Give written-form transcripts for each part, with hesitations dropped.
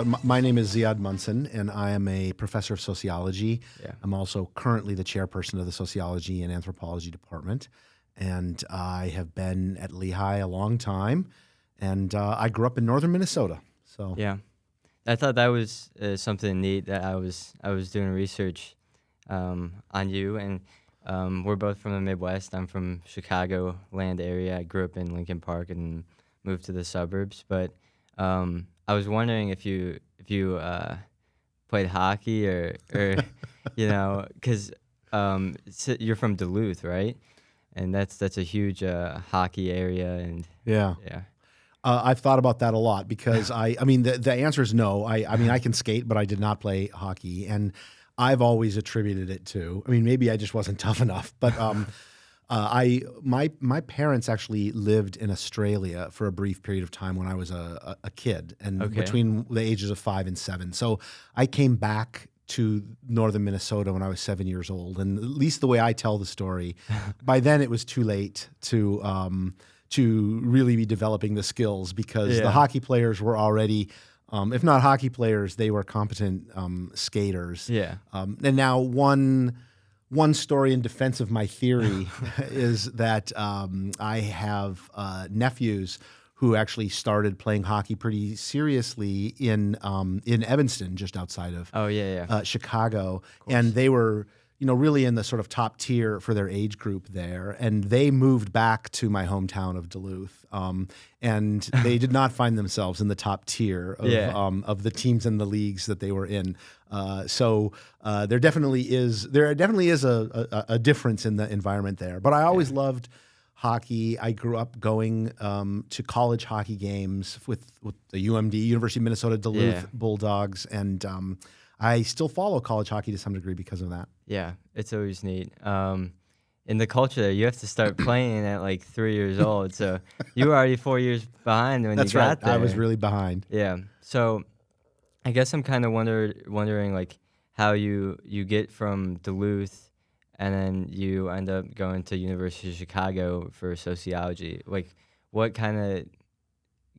My name is Ziad Munson, and I am a professor of sociology. Yeah. I'm also currently the chairperson of the sociology and anthropology department, and I have been at Lehigh a long time, and I grew up in northern Minnesota. So Yeah. I thought that was something neat that I was doing research on you, and we're both from the Midwest. I'm from Chicago land area. I grew up in Lincoln Park and moved to the suburbs, but I was wondering if you played hockey or because you're from Duluth, right? And that's a huge hockey area, and yeah. yeah. I've thought about that a lot because I mean, the answer is no. I mean, I can skate, but I did not play hockey. And I've always attributed it to, I mean, maybe I just wasn't tough enough, but my parents actually lived in Australia for a brief period of time when I was a kid, and Okay. between the ages of 5 and 7. So I came back to northern Minnesota when I was 7 years old. And at least the way I tell the story, by then it was too late to really be developing the skills because the Yeah. hockey players were already, if not hockey players, they were competent skaters. Yeah. And now one story in defense of my theory is that I have nephews who actually started playing hockey pretty seriously in Evanston, just outside of Oh yeah. Chicago, and they were really in the sort of top tier for their age group there, and they moved back to my hometown of Duluth, and they did not find themselves in the top tier of, Yeah. of the teams and the leagues that they were in. So there definitely is a difference in the environment there. But I always loved hockey. I grew up going to college hockey games with the UMD, University of Minnesota Duluth Yeah. Bulldogs, and I still follow college hockey to some degree because of that. Yeah, it's always neat. In the culture there, you have to start playing at like 3 years old. So you were already 4 years behind when That's you right. got there. I was really behind. Yeah. So I guess I'm kind of wondering like how you get from Duluth and then you end up going to University of Chicago for sociology. Like what kind of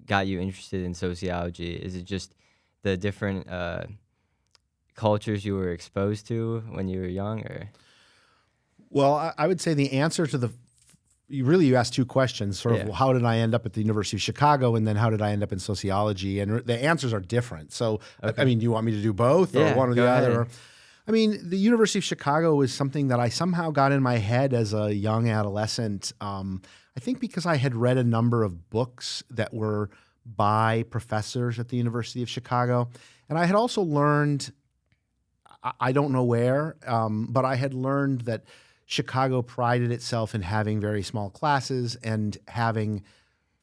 got you interested in sociology? Is it just the different cultures you were exposed to when you were young, or? Well, I would say the answer to you asked two questions, sort of Yeah. how did I end up at the University of Chicago, and then how did I end up in sociology? And the answers are different. So, Okay. I mean, do you want me to do both or Yeah, one or the go other? ahead. I mean, the University of Chicago was something that I somehow got in my head as a young adolescent. I think because I had read a number of books that were by professors at the University of Chicago. And I had also learned, I don't know where, but I had learned that Chicago prided itself in having very small classes and having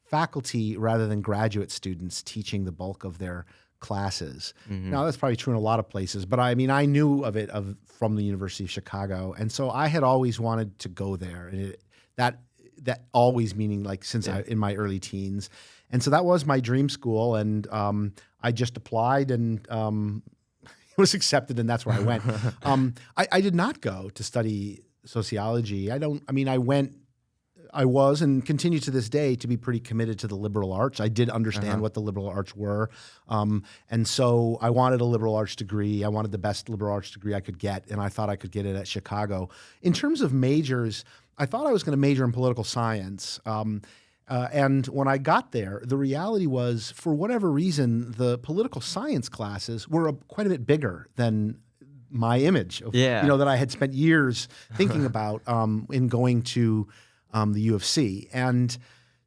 faculty rather than graduate students teaching the bulk of their classes. Mhm. Now, that's probably true in a lot of places, but I mean, I knew of it from the University of Chicago. And so I had always wanted to go there. And that always meaning like since Yeah. in my early teens. And so that was my dream school. And I just applied and was accepted, and that's where I went. I did not go to study sociology. I was and continue to this day to be pretty committed to the liberal arts. I did understand what the liberal arts were. And so I wanted a liberal arts degree. I wanted the best liberal arts degree I could get, and I thought I could get it at Chicago. In terms of majors, I thought I was going to major in political science. And when I got there, the reality was, for whatever reason, the political science classes were quite a bit bigger than my image of, Yeah. that I had spent years thinking about in going to the U of C. And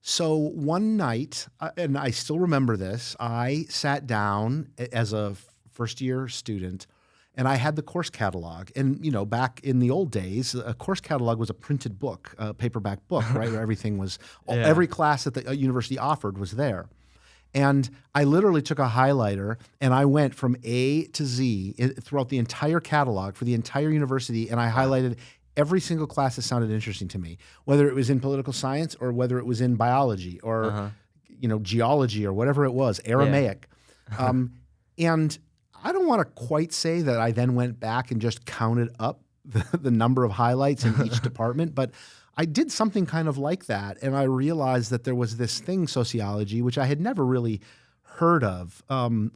so one night, and I still remember this, I sat down as a first-year student, and I had the course catalog. And, back in the old days, a course catalog was a printed book, a paperback book, right, where everything was, Yeah. every class that the university offered was there. And I literally took a highlighter and I went from A to Z throughout the entire catalog for the entire university, and I highlighted every single class that sounded interesting to me, whether it was in political science or whether it was in biology or, geology or whatever it was, Aramaic. And I don't want to quite say that I then went back and just counted up the number of highlights in each department, but I did something kind of like that. And I realized that there was this thing, sociology, which I had never really heard of,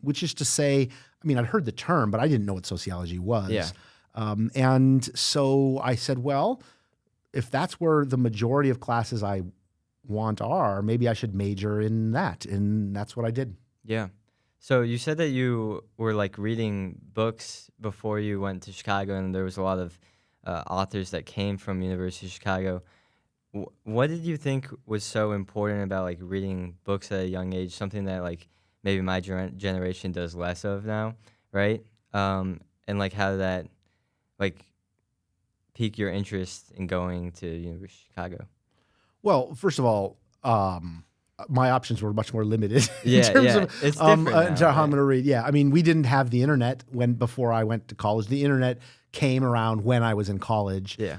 which is to say, I mean, I'd heard the term, but I didn't know what sociology was. Yeah. And so I said, well, if that's where the majority of classes I want are, maybe I should major in that. And that's what I did. Yeah. So you said that you were like reading books before you went to Chicago, and there was a lot of authors that came from University of Chicago. What did you think was so important about like reading books at a young age? Something that like maybe my generation does less of now, right? And like how did that like pique your interest in going to University of Chicago? Well, first of all, my options were much more limited in Yeah, terms yeah, of it's different now, how I'm right? going to read. Yeah, I mean, we didn't have the internet before I went to college. The internet came around when I was in college. Yeah.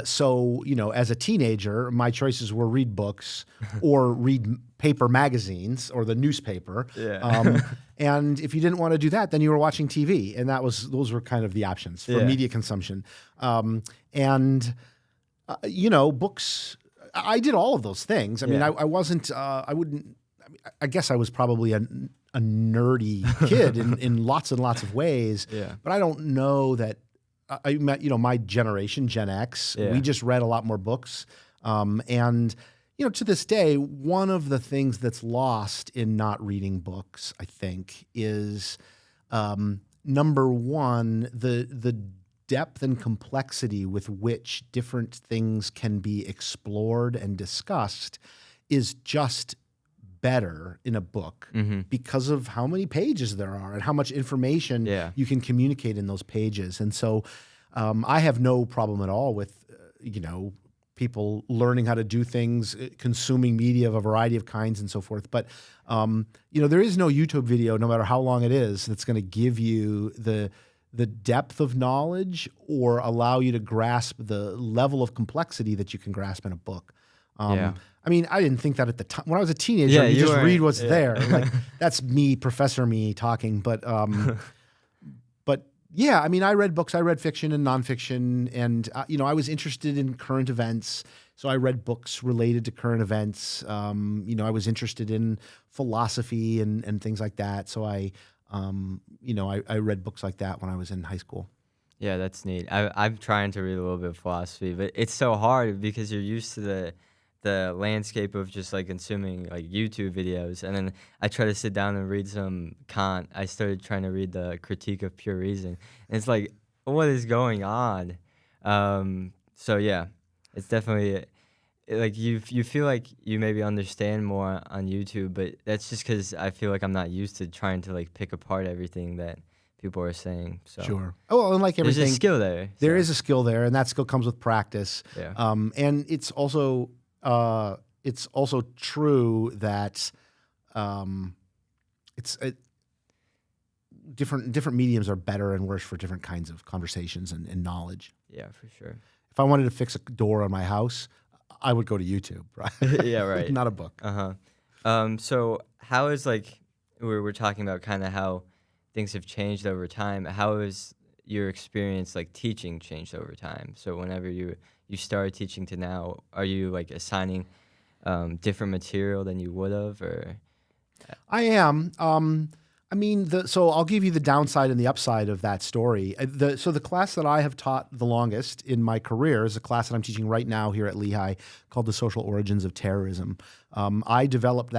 So, as a teenager, my choices were read books or read paper magazines or the newspaper. Yeah. And if you didn't want to do that, then you were watching TV, and those were kind of the options for Yeah. media consumption. Books. I did all of those things. I mean, Yeah. I wasn't. I wouldn't. I guess I was probably a nerdy kid in lots and lots of ways. Yeah. But I don't know that. I met, my generation, Gen X. Yeah. We just read a lot more books, and to this day, one of the things that's lost in not reading books, I think, is number one, the depth and complexity with which different things can be explored and discussed is just better in a book because of how many pages there are and how much information Yeah. you can communicate in those pages. And so I have no problem at all with, people learning how to do things, consuming media of a variety of kinds and so forth. But, there is no YouTube video, no matter how long it is, that's going to give you the depth of knowledge or allow you to grasp the level of complexity that you can grasp in a book. Yeah. I mean, I didn't think that at the time. When I was a teenager, Yeah, you you just weren't- read what's yeah. there. Like that's me, Professor me talking. But yeah, I mean, I read books. I read fiction and nonfiction, and I was interested in current events, so I read books related to current events. I was interested in philosophy and things like that. So I read books like that when I was in high school. Yeah, that's neat. I'm trying to read a little bit of philosophy, but it's so hard because you're used to the landscape of just like consuming like YouTube videos, and then I try to sit down and read some Kant. I started trying to read the Critique of Pure Reason, and it's like, what is going on? So yeah, it's definitely like you feel like you maybe understand more on YouTube, but that's just because I feel like I'm not used to trying to like pick apart everything that people are saying. So Sure. Oh, well, and like there's everything, a skill there. there so, is a skill there, and that skill comes with practice. Yeah. And it's also true that different mediums are better and worse for different kinds of conversations and knowledge. Yeah, for sure. If I wanted to fix a door on my house, I would go to YouTube, right? Yeah, right. Not a book. So how is like we're talking about kind of how things have changed over time. How has your experience like teaching changed over time? So whenever you started teaching to now, are you like assigning different material than you would have, or? I am. I mean, so I'll give you the downside and the upside of that story. So the class that I have taught the longest in my career is a class that I'm teaching right now here at Lehigh called The Social Origins of Terrorism. I developed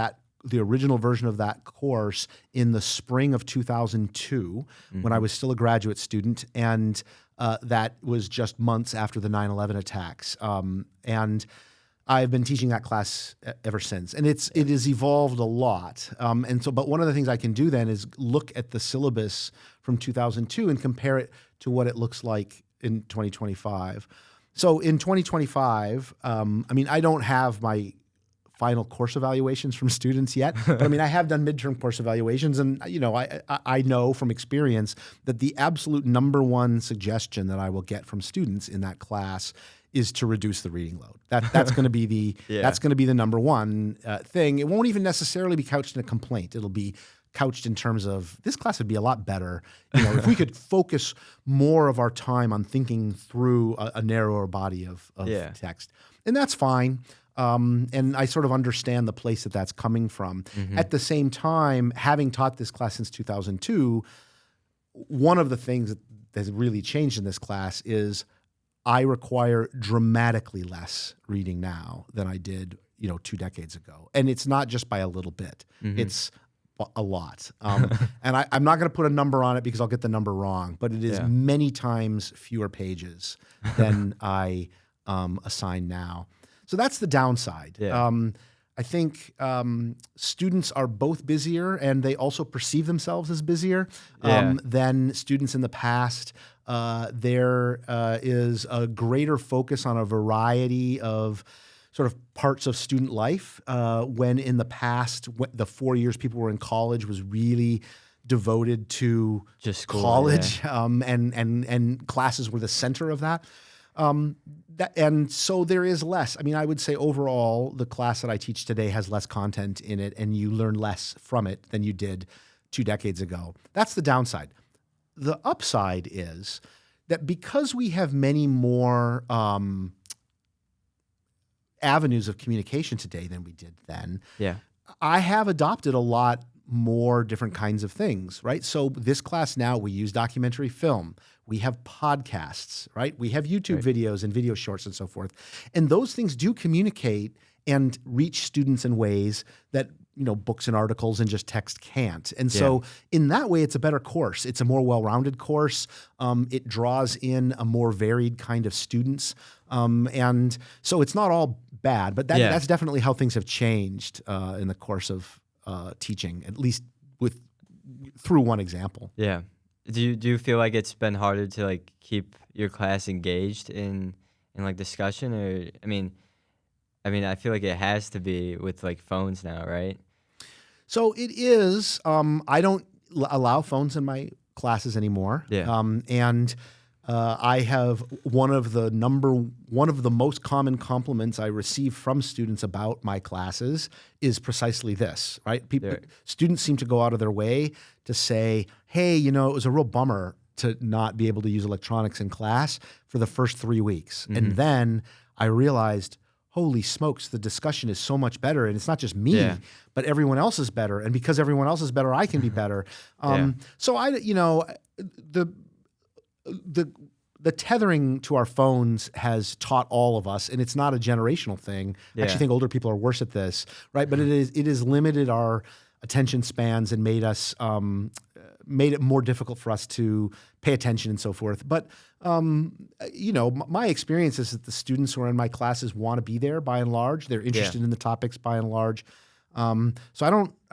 the original version of that course in the spring of 2002 when I was still a graduate student, and that was just months after the 9/11 attacks. And I've been teaching that class ever since, and it has evolved a lot. But one of the things I can do then is look at the syllabus from 2002 and compare it to what it looks like in 2025. So in 2025, I mean, I don't have my final course evaluations from students yet, but I mean, I have done midterm course evaluations, and I know from experience that the absolute number one suggestion that I will get from students in that class is to reduce the reading load. That's going to be the number one thing. It won't even necessarily be couched in a complaint. It'll be couched in terms of this class would be a lot better, if we could focus more of our time on thinking through a narrower body of text, and that's fine. And I sort of understand the place that that's coming from. At the same time, having taught this class since 2002, one of the things that has really changed in this class is I require dramatically less reading now than I did, 2 decades ago. And it's not just by a little bit. It's a lot. And I'm not going to put a number on it because I'll get the number wrong, but it is many times fewer pages than I assign now. So that's the downside. Yeah. I think students are both busier, and they also perceive themselves as busier than students in the past. There is a greater focus on a variety of sort of parts of student life, when in the past, the 4 years people were in college was really devoted to Just school, college, and classes were the center of that. And so there is less. I mean, I would say overall, the class that I teach today has less content in it, and you learn less from it than you did 2 decades ago. That's the downside. The upside is that because we have many more avenues of communication today than we did then, I have adopted a lot more different kinds of things, right? So this class now, we use documentary film. We have podcasts, right? We have YouTube videos and video shorts and so forth. And those things do communicate and reach students in ways that, books and articles and just text can't. And so in that way, it's a better course. It's a more well-rounded course. It draws in a more varied kind of students. And so it's not all bad, but that's definitely how things have changed in the course of teaching, at least through one example. Yeah. Do you feel like it's been harder to like keep your class engaged in like discussion, or I mean I feel like it has to be with like phones now, right? So it is. I don't allow phones in my classes anymore. Yeah. And I have one of the most common compliments I receive from students about my classes is precisely this, right? Students seem to go out of their way to say, hey, it was a real bummer to not be able to use electronics in class for the first 3 weeks. And then I realized, holy smokes, the discussion is so much better. And it's not just me, but everyone else is better. And because everyone else is better, I can be better. So the tethering to our phones has taught all of us, and it's not a generational thing. I actually think older people are worse at this, right? But it has limited our attention spans and made it more difficult for us to pay attention and so forth. But my experience is that the students who are in my classes want to be there by and large. They're interested in the topics by and large. So I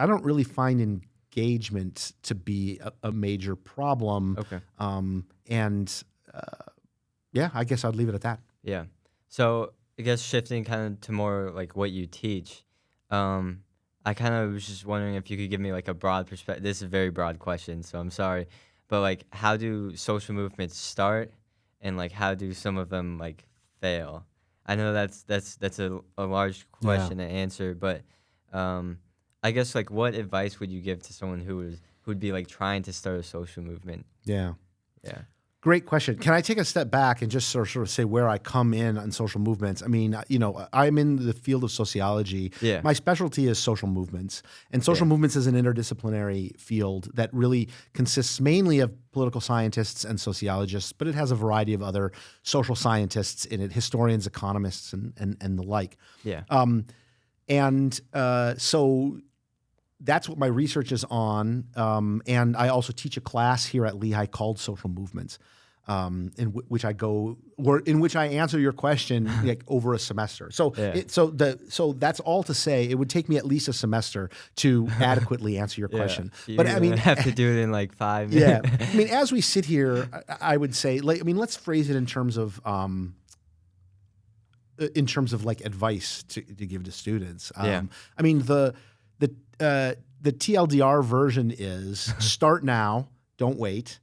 don't really find engagement to be a major problem. Okay. I guess I'd leave it at that. Yeah. So I guess shifting kind of to more like what you teach, I kind of was just wondering if you could give me like a broad perspective. This is a very broad question, so I'm sorry. But like, how do social movements start, and like how do some of them like fail? I know that's a large question to answer, but I guess like what advice would you give to someone who'd be like trying to start a social movement? Yeah. Yeah. Great question. Can I take a step back and just sort of say where I come in on social movements? I mean, I'm in the field of sociology. Yeah. My specialty is social movements. And social movements is an interdisciplinary field that really consists mainly of political scientists and sociologists, but it has a variety of other social scientists in it, historians, economists, and the like. Yeah. So that's what my research is on. And I also teach a class here at Lehigh called Social Movements, in which I answer your question like over a semester. So, so that's all to say. It would take me at least a semester to adequately answer your question. But I mean, have to do it in like 5 minutes. Yeah. I mean, as we sit here, I would say, let's phrase it in terms of like advice to give to students. I mean, the TLDR version is start now, don't wait,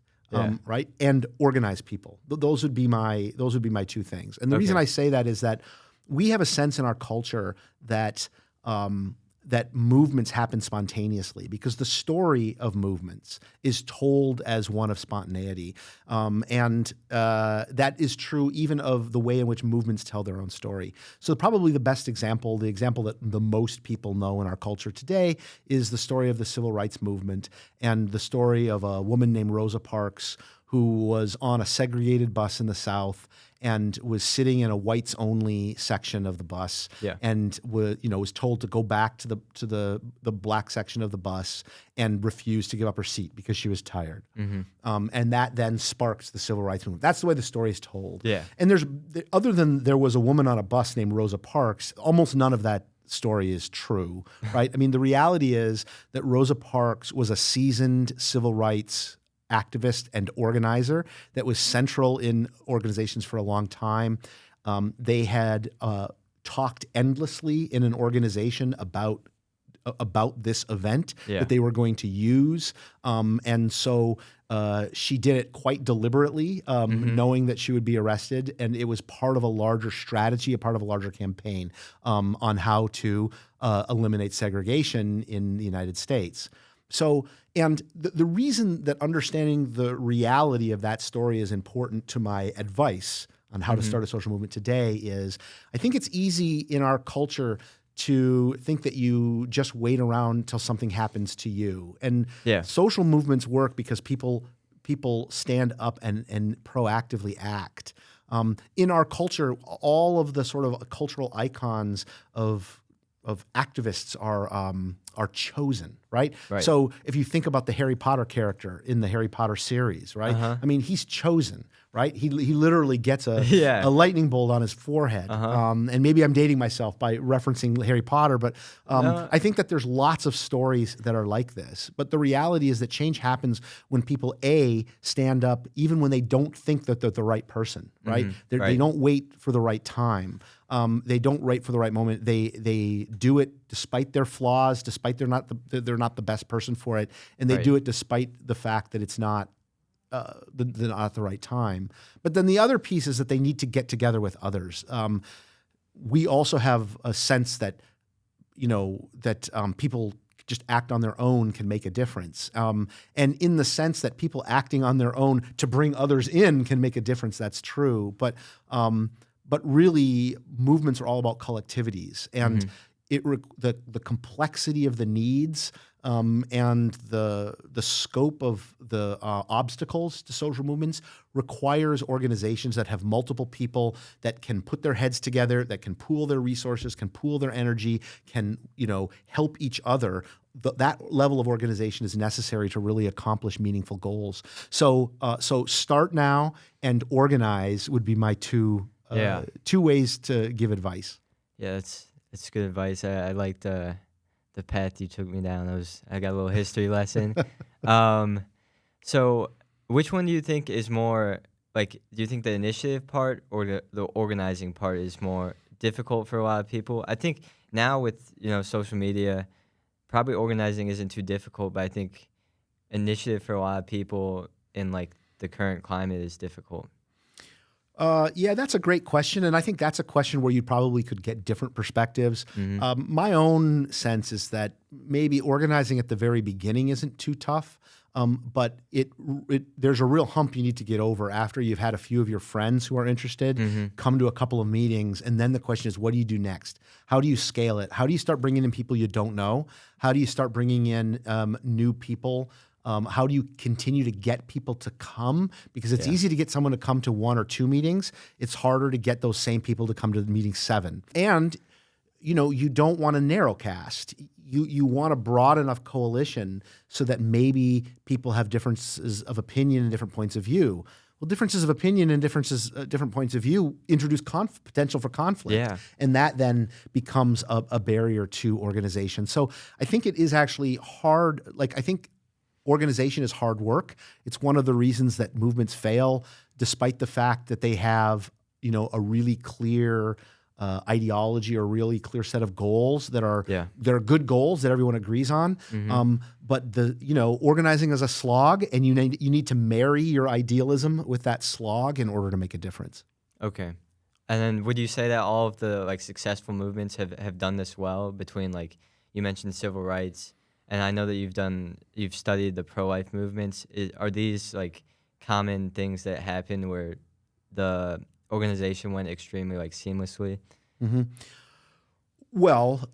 right? And organize people. Those would be my 2 things. And the reason I say that is that we have a sense in our culture that that movements happen spontaneously, because the story of movements is told as one of spontaneity. And that is true even of the way in which movements tell their own story. So probably the best example, the example that the most people know in our culture today, is the story of the civil rights movement and the story of a woman named Rosa Parks, who was on a segregated bus in the South and was sitting in a whites-only section of the bus, Yeah. and was told to go back to the black section of the bus and refused to give up her seat because she was tired. And that then sparks the civil rights movement. That's the way the story is told. Yeah. And other than there was a woman on a bus named Rosa Parks, almost none of that story is true, right? I mean, the reality is that Rosa Parks was a seasoned civil rights activist and organizer that was central in organizations for a long time. They had talked endlessly in an organization about this event that they were going to use. And so she did it quite deliberately, knowing that she would be arrested. And it was part of a larger strategy, a part of a larger campaign on how to eliminate segregation in the United States. So, and the reason that understanding the reality of that story is important to my advice on how to start a social movement today is, I think it's easy in our culture to think that you just wait around till something happens to you. And social movements work because people stand up and proactively act. In our culture, all of the sort of cultural icons of activists are chosen, right? So if you think about the Harry Potter character in the Harry Potter series, right? I mean, he's chosen, right? He literally gets a lightning bolt on his forehead. And maybe I'm dating myself by referencing Harry Potter, but I think that there's lots of stories that are like this. But the reality is that change happens when people, stand up even when they don't think that they're the right person, right? They don't wait for the right time. They don't wait for the right moment. They do it despite their flaws, despite they're not the best person for it, and they do it despite the fact that it's not not at the right time. But then the other piece is that they need to get together with others. We also have a sense that people just act on their own can make a difference. And in the sense that people acting on their own to bring others in can make a difference, that's true. But really, movements are all about collectivities, and the complexity of the needs and the scope of the obstacles to social movements requires organizations that have multiple people that can put their heads together, that can pool their resources, can pool their energy, can help each other. That level of organization is necessary to really accomplish meaningful goals. So start now and organize would be my two ways to give advice. Yeah, it's good advice. I liked the path you took me down. I got a little history lesson. So which one do you think is more, like, do you think the initiative part or the organizing part is more difficult for a lot of people? I think now with, social media, probably organizing isn't too difficult, but I think initiative for a lot of people in like the current climate is difficult. Yeah, that's a great question. And I think that's a question where you probably could get different perspectives. My own sense is that maybe organizing at the very beginning isn't too tough, but there's a real hump you need to get over after you've had a few of your friends who are interested, come to a couple of meetings, and then the question is, what do you do next? How do you scale it? How do you start bringing in people you don't know? How do you start bringing in new people? How do you continue to get people to come? Because it's easy to get someone to come to 1 or 2 meetings. It's harder to get those same people to come to meeting 7. And, you don't want to narrowcast. You want a broad enough coalition so that maybe people have differences of opinion and different points of view. Well, differences of opinion and different points of view introduce potential for conflict. And that then becomes a barrier to organization. So I think it is actually hard. I think organization is hard work. It's one of the reasons that movements fail, despite the fact that they have, a really clear ideology or a really clear set of goals that are good goals that everyone agrees on. But organizing is a slog, and you need to marry your idealism with that slog in order to make a difference. Okay. And then would you say that all of the successful movements have done this well between you mentioned civil rights, and I know that you've studied the pro-life movements. Are these like common things that happen where the organization went extremely like seamlessly? Hmm. Well,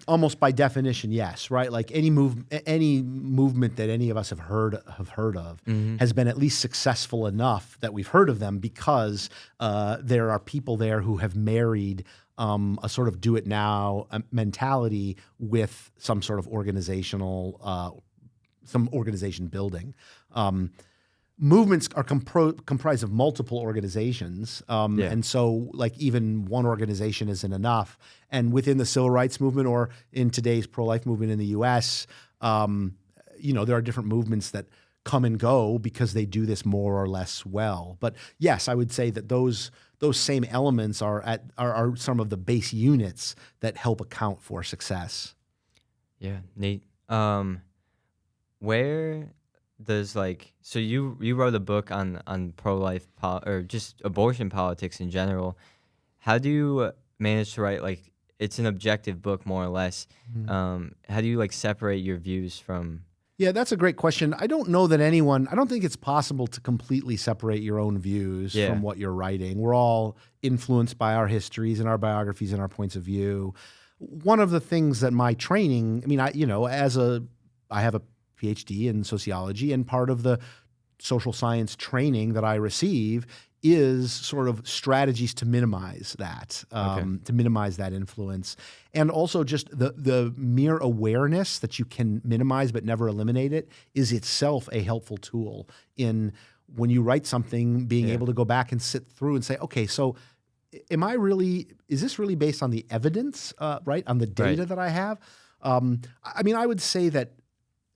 almost by definition, yes, right? Like any movement that any of us have heard of Mm-hmm. has been at least successful enough that we've heard of them because there are people there who have married a sort of do it now mentality with some sort of some organization building. Movements are comprised of multiple organizations. Yeah. And so like even one organization isn't enough. And within the civil rights movement or in today's pro-life movement in the US, there are different movements that come and go because they do this more or less well. But yes, I would say that those same elements are some of the base units that help account for success. Yeah, neat. Where does so you wrote a book on pro-life or just abortion politics in general. How do you manage to write it's an objective book more or less? How do you separate your views from? Yeah, that's a great question. I don't think it's possible to completely separate your own views Yeah. from what you're writing. We're all influenced by our histories and our biographies and our points of view. One of the things that my training, I have a PhD in sociology, and part of the social science training that I receive is sort of strategies to minimize that, to minimize that influence. And also just the mere awareness that you can minimize but never eliminate it is itself a helpful tool in when you write something, being able to go back and sit through and say, okay, so is this really based on the evidence, right? On the data that I have? I would say that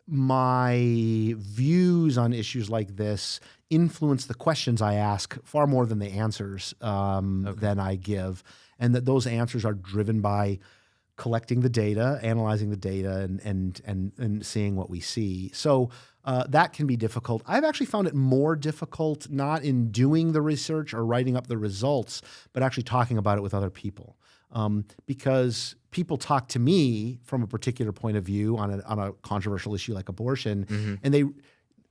my views on issues like this influence the questions I ask far more than the answers than I give, and that those answers are driven by collecting the data, analyzing the data, and seeing what we see. So that can be difficult. I've actually found it more difficult not in doing the research or writing up the results, but actually talking about it with other people. Because people talk to me from a particular point of view on a controversial issue like abortion, and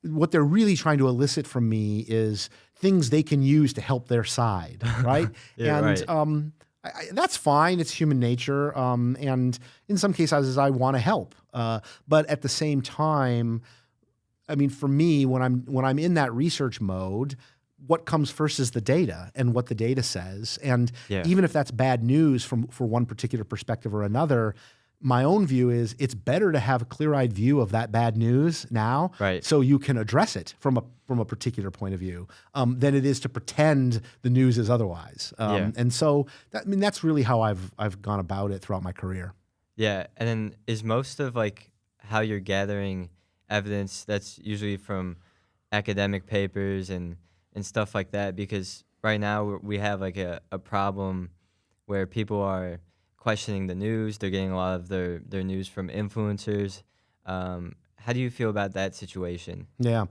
what they're really trying to elicit from me is things they can use to help their side, right? That's fine. It's human nature, and in some cases, I want to help. But at the same time, for me, when I'm in that research mode, what comes first is the data and what the data says. And even if that's bad news for one particular perspective or another, my own view is it's better to have a clear-eyed view of that bad news now, so you can address it from a particular point of view, than it is to pretend the news is otherwise. And so that's really how I've gone about it throughout my career. Yeah, and then is most of how you're gathering evidence that's usually from academic papers and stuff like that, because right now we have a problem where people are questioning the news. They're getting a lot of their news from influencers. How do you feel about that situation? Yeah.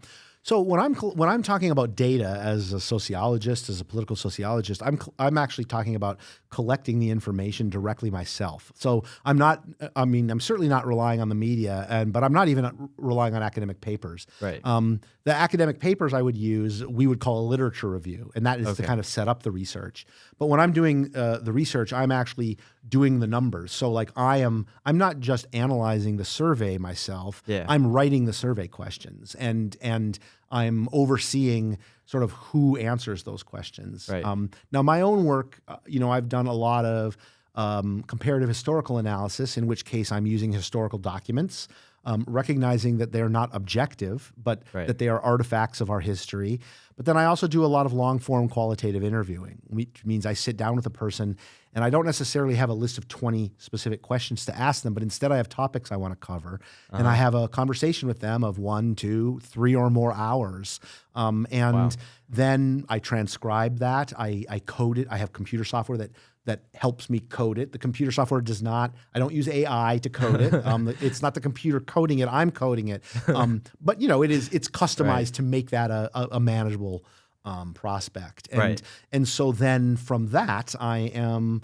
So when I'm talking about data as a sociologist, as a political sociologist, I'm actually talking about collecting the information directly myself. So I'm certainly not relying on the media, but I'm not even relying on academic papers. Right. The academic papers I would use, we would call a literature review, and that is to kind of set up the research. But when I'm doing the research, I'm actually doing the numbers. So I'm not just analyzing the survey myself. Yeah. I'm writing the survey questions, and I'm overseeing sort of who answers those questions. Right. Now, my own work, I've done a lot of comparative historical analysis, in which case I'm using historical documents, recognizing that they're not objective, but that they are artifacts of our history. But then I also do a lot of long-form qualitative interviewing, which means I sit down with a person and I don't necessarily have a list of 20 specific questions to ask them, but instead I have topics I want to cover. And I have a conversation with them of 1, 2, 3 or more hours. Then I transcribe that. I code it. I have computer software that helps me code it. The computer software does not. I don't use AI to code it. It's not the computer coding it. I'm coding it. But it's customized to make that a manageable prospect. And so then from that, I am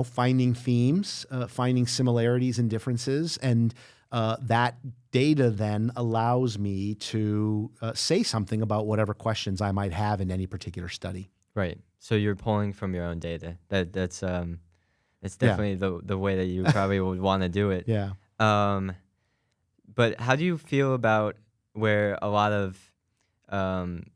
finding themes, finding similarities and differences, and that data then allows me to say something about whatever questions I might have in any particular study. Right. So you're pulling from your own data. That's it's Yeah. definitely the way that you probably would want to do it. Yeah. But how do you feel about where a lot of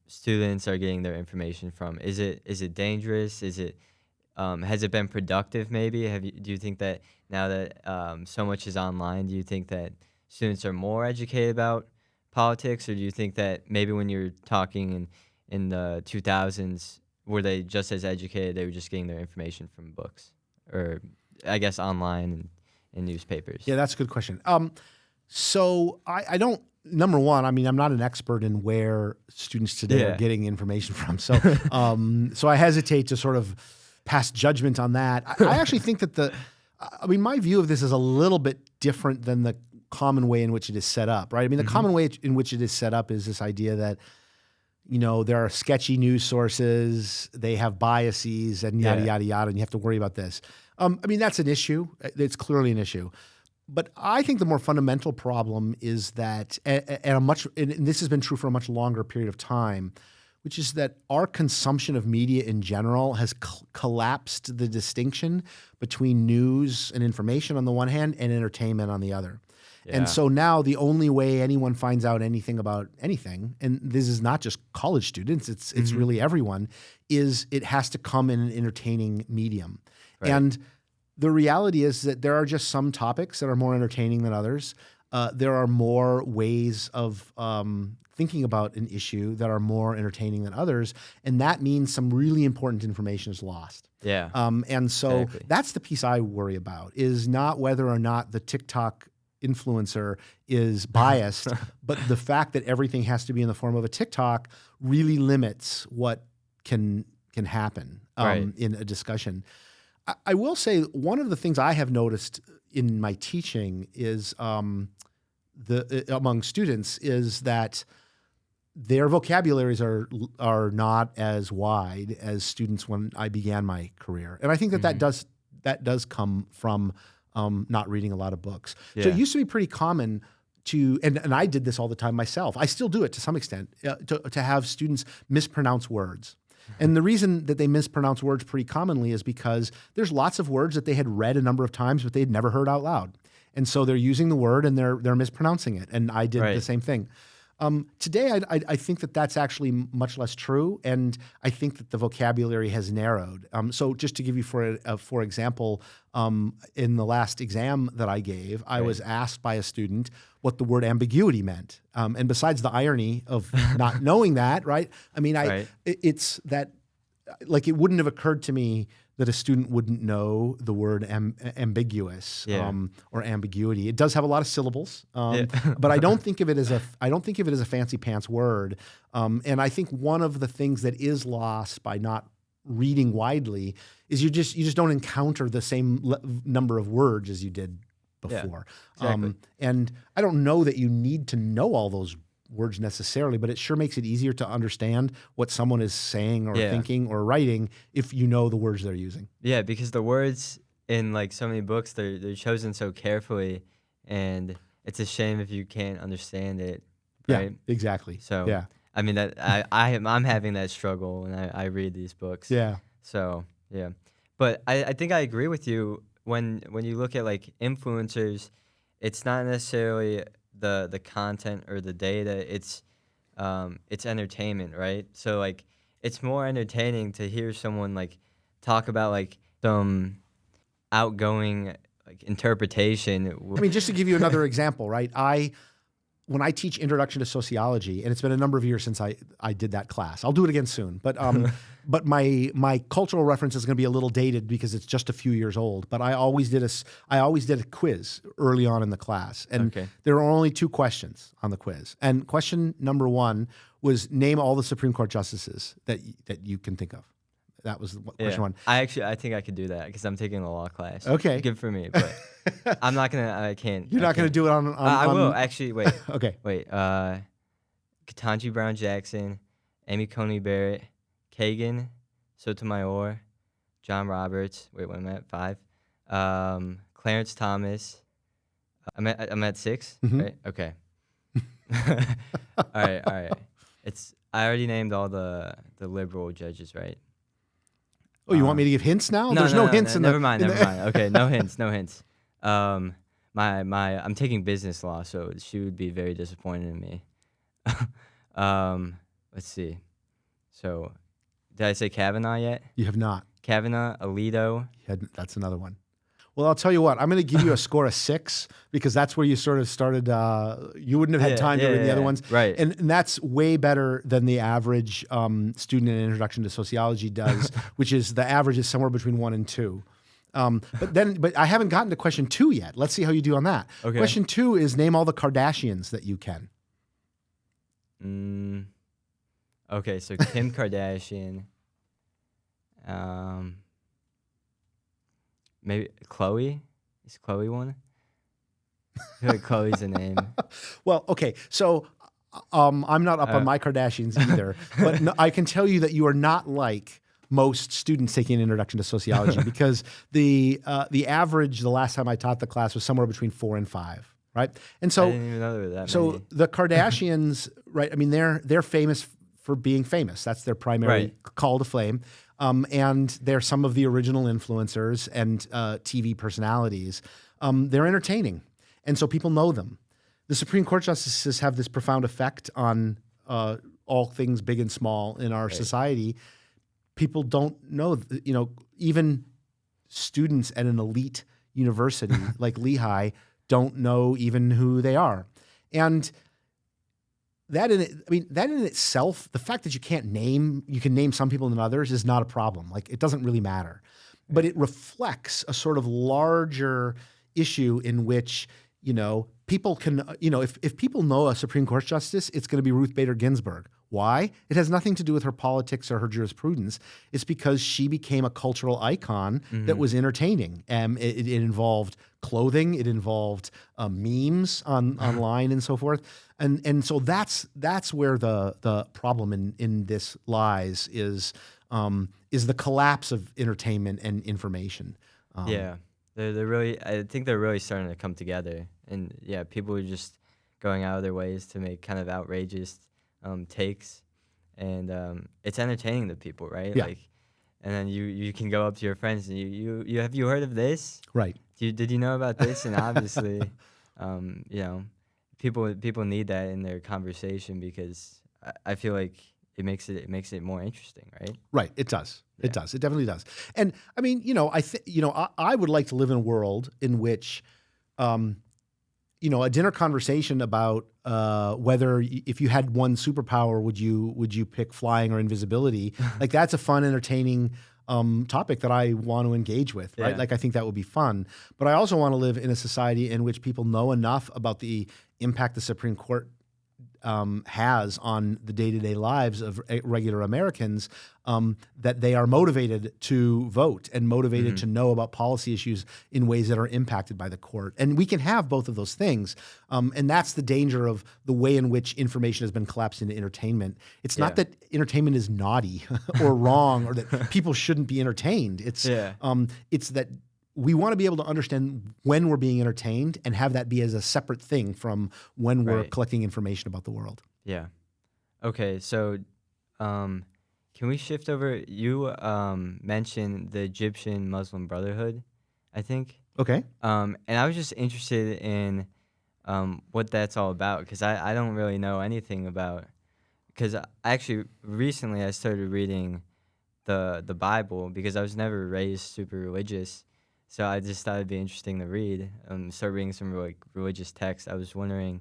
students are getting their information from? Is it dangerous? Has it been productive? Maybe do you think that now that so much is online, do you think that students are more educated about politics, or do you think that maybe when you're talking in the 2000s, were they just as educated? They were just getting their information from books, or I guess online and newspapers. Yeah, that's a good question. So I don't. Number one, I mean, I'm not an expert in where students today are getting information from. So, so I hesitate to sort of pass judgment on that. I actually think that my view of this is a little bit different than the common way in which it is set up, right? I mean, the common way in which it is set up is this idea that, there are sketchy news sources, they have biases, and yada, yada, yada, and you have to worry about this. I mean, that's an issue. It's clearly an issue. But I think the more fundamental problem is that, and this has been true for a much longer period of time, which is that our consumption of media in general has collapsed the distinction between news and information on the one hand and entertainment on the other. Yeah. And so now the only way anyone finds out anything about anything, and this is not just college students, it's really everyone, is it has to come in an entertaining medium. Right. And the reality is that there are just some topics that are more entertaining than others. There are more ways of thinking about an issue that are more entertaining than others, and that means some really important information is lost. Yeah. And so that's the piece I worry about, is not whether or not the TikTok influencer is biased, but the fact that everything has to be in the form of a TikTok really limits what can happen in a discussion. I will say one of the things I have noticed in my teaching is among students is that their vocabularies are not as wide as students when I began my career, and I think that does come from not reading a lot of books. Yeah. So it used to be pretty common to, and I did this all the time myself. I still do it to some extent, to have students mispronounce words. And the reason that they mispronounce words pretty commonly is because there's lots of words that they had read a number of times, but they had never heard out loud. And so they're using the word and they're mispronouncing it. And I did the same thing. Today, I think that that's actually much less true, and I think that the vocabulary has narrowed. So just to give you for example, in the last exam that I gave, I was asked by a student what the word ambiguity meant. And besides the irony of not knowing that, right? I mean, it's that, like, it wouldn't have occurred to me that a student wouldn't know the word ambiguous or ambiguity. It does have a lot of syllables, but I don't think of it as a fancy pants word. And I think one of the things that is lost by not reading widely is you just don't encounter the same number of words as you did before. Yeah, exactly. And I don't know that you need to know all those words necessarily, but it sure makes it easier to understand what someone is saying or thinking or writing if you know the words they're using. Yeah, because the words in like so many books, they're chosen so carefully, and it's a shame if you can't understand it. Right? Yeah, exactly. So yeah, I mean that I'm having that struggle when I read these books. Yeah. So yeah, but I think I agree with you when you look at like influencers, it's not necessarily the content or the data, it's entertainment, right? So like it's more entertaining to hear someone like talk about like some outgoing like interpretation. I mean, just to give you another example, right? When I teach Introduction to Sociology, and it's been a number of years since I did that class. I'll do it again soon. But but my cultural reference is going to be a little dated because it's just a few years old. But I always did a quiz early on in the class, and there were only 2 questions on the quiz. And question number 1 was name all the Supreme Court justices that you can think of. That was question 1. I think I could do that because I'm taking a law class. Okay, good for me. But I'm not gonna. I can't. You're not gonna do it on I will actually. Wait. Okay. Wait. Ketanji Brown Jackson, Amy Coney Barrett, Kagan, Sotomayor, John Roberts. Wait, what am I at? 5. Clarence Thomas. I'm at 6, right? Okay. All right. I already named all the liberal judges, right? Oh, you want me to give hints now? No, There's no, no no, hints no, in never the. mind, in never the- mind. Okay, no hints, no hints. I'm taking business law, so she would be very disappointed in me. Let's see. So, did I say Kavanaugh yet? You have not. Kavanaugh, Alito. That's another one. Well, I'll tell you what. I'm going to give you a score of 6 because that's where you sort of started. You wouldn't have had time to read the other ones, right? And that's way better than the average student in Introduction to Sociology does, which is the average is somewhere between 1 and 2. But I haven't gotten to question 2 yet. Let's see how you do on that. Okay. Question 2 is name all the Kardashians that you can. Okay, so Kim Kardashian. Maybe Chloe. Is Chloe one? I feel like Chloe's a name. Well, okay. So I'm not up on my Kardashians either, but no, I can tell you that you are not like most students taking an introduction to sociology because the average the last time I taught the class was somewhere between 4 and 5, right? And so I didn't even know there were that so many. the Kardashians, right? I mean, they're famous for being famous. That's their primary call to fame. And they're some of the original influencers and TV personalities. They're entertaining. And so people know them. The Supreme Court justices have this profound effect on all things big and small in our society. People don't know, even students at an elite university like Lehigh don't know even who they are. And that in itself, the fact that you can name some people and others is not a problem. Like, it doesn't really matter. But it reflects a sort of larger issue in which, people can, if people know a Supreme Court justice, it's going to be Ruth Bader Ginsburg. Why? It has nothing to do with her politics or her jurisprudence. It's because she became a cultural icon that was entertaining. It involved clothing. It involved memes online and so forth. And so that's where the problem in this lies is the collapse of entertainment and information. They're really. I think they're really starting to come together, and people are just going out of their ways to make kind of outrageous takes, and it's entertaining to people, right? Yeah. And then you can go up to your friends and you have you heard of this? Right. Did you know about this? And obviously, people need that in their conversation because I feel like it makes it more interesting, right? Right. It does. It does. It definitely does. And I mean, I would like to live in a world in which, a dinner conversation about whether if you had one superpower, would you pick flying or invisibility? Like, that's a fun, entertaining topic that I want to engage with, right? Yeah. Like, I think that would be fun. But I also want to live in a society in which people know enough about the impact the Supreme Court has on the day-to-day lives of regular Americans, that they are motivated to vote and motivated to know about policy issues in ways that are impacted by the court. And we can have both of those things. And that's the danger of the way in which information has been collapsed into entertainment. It's not that entertainment is naughty or wrong or that people shouldn't be entertained. It's that we want to be able to understand when we're being entertained and have that be as a separate thing from when we're collecting information about the world. Yeah. Okay, so can we shift over? You mentioned the Egyptian Muslim Brotherhood, I think. Okay. And I was just interested in what that's all about because I don't really know anything about. Because actually recently I started reading the Bible because I was never raised super religious. So I just thought it'd be interesting to read. Start reading some religious texts. I was wondering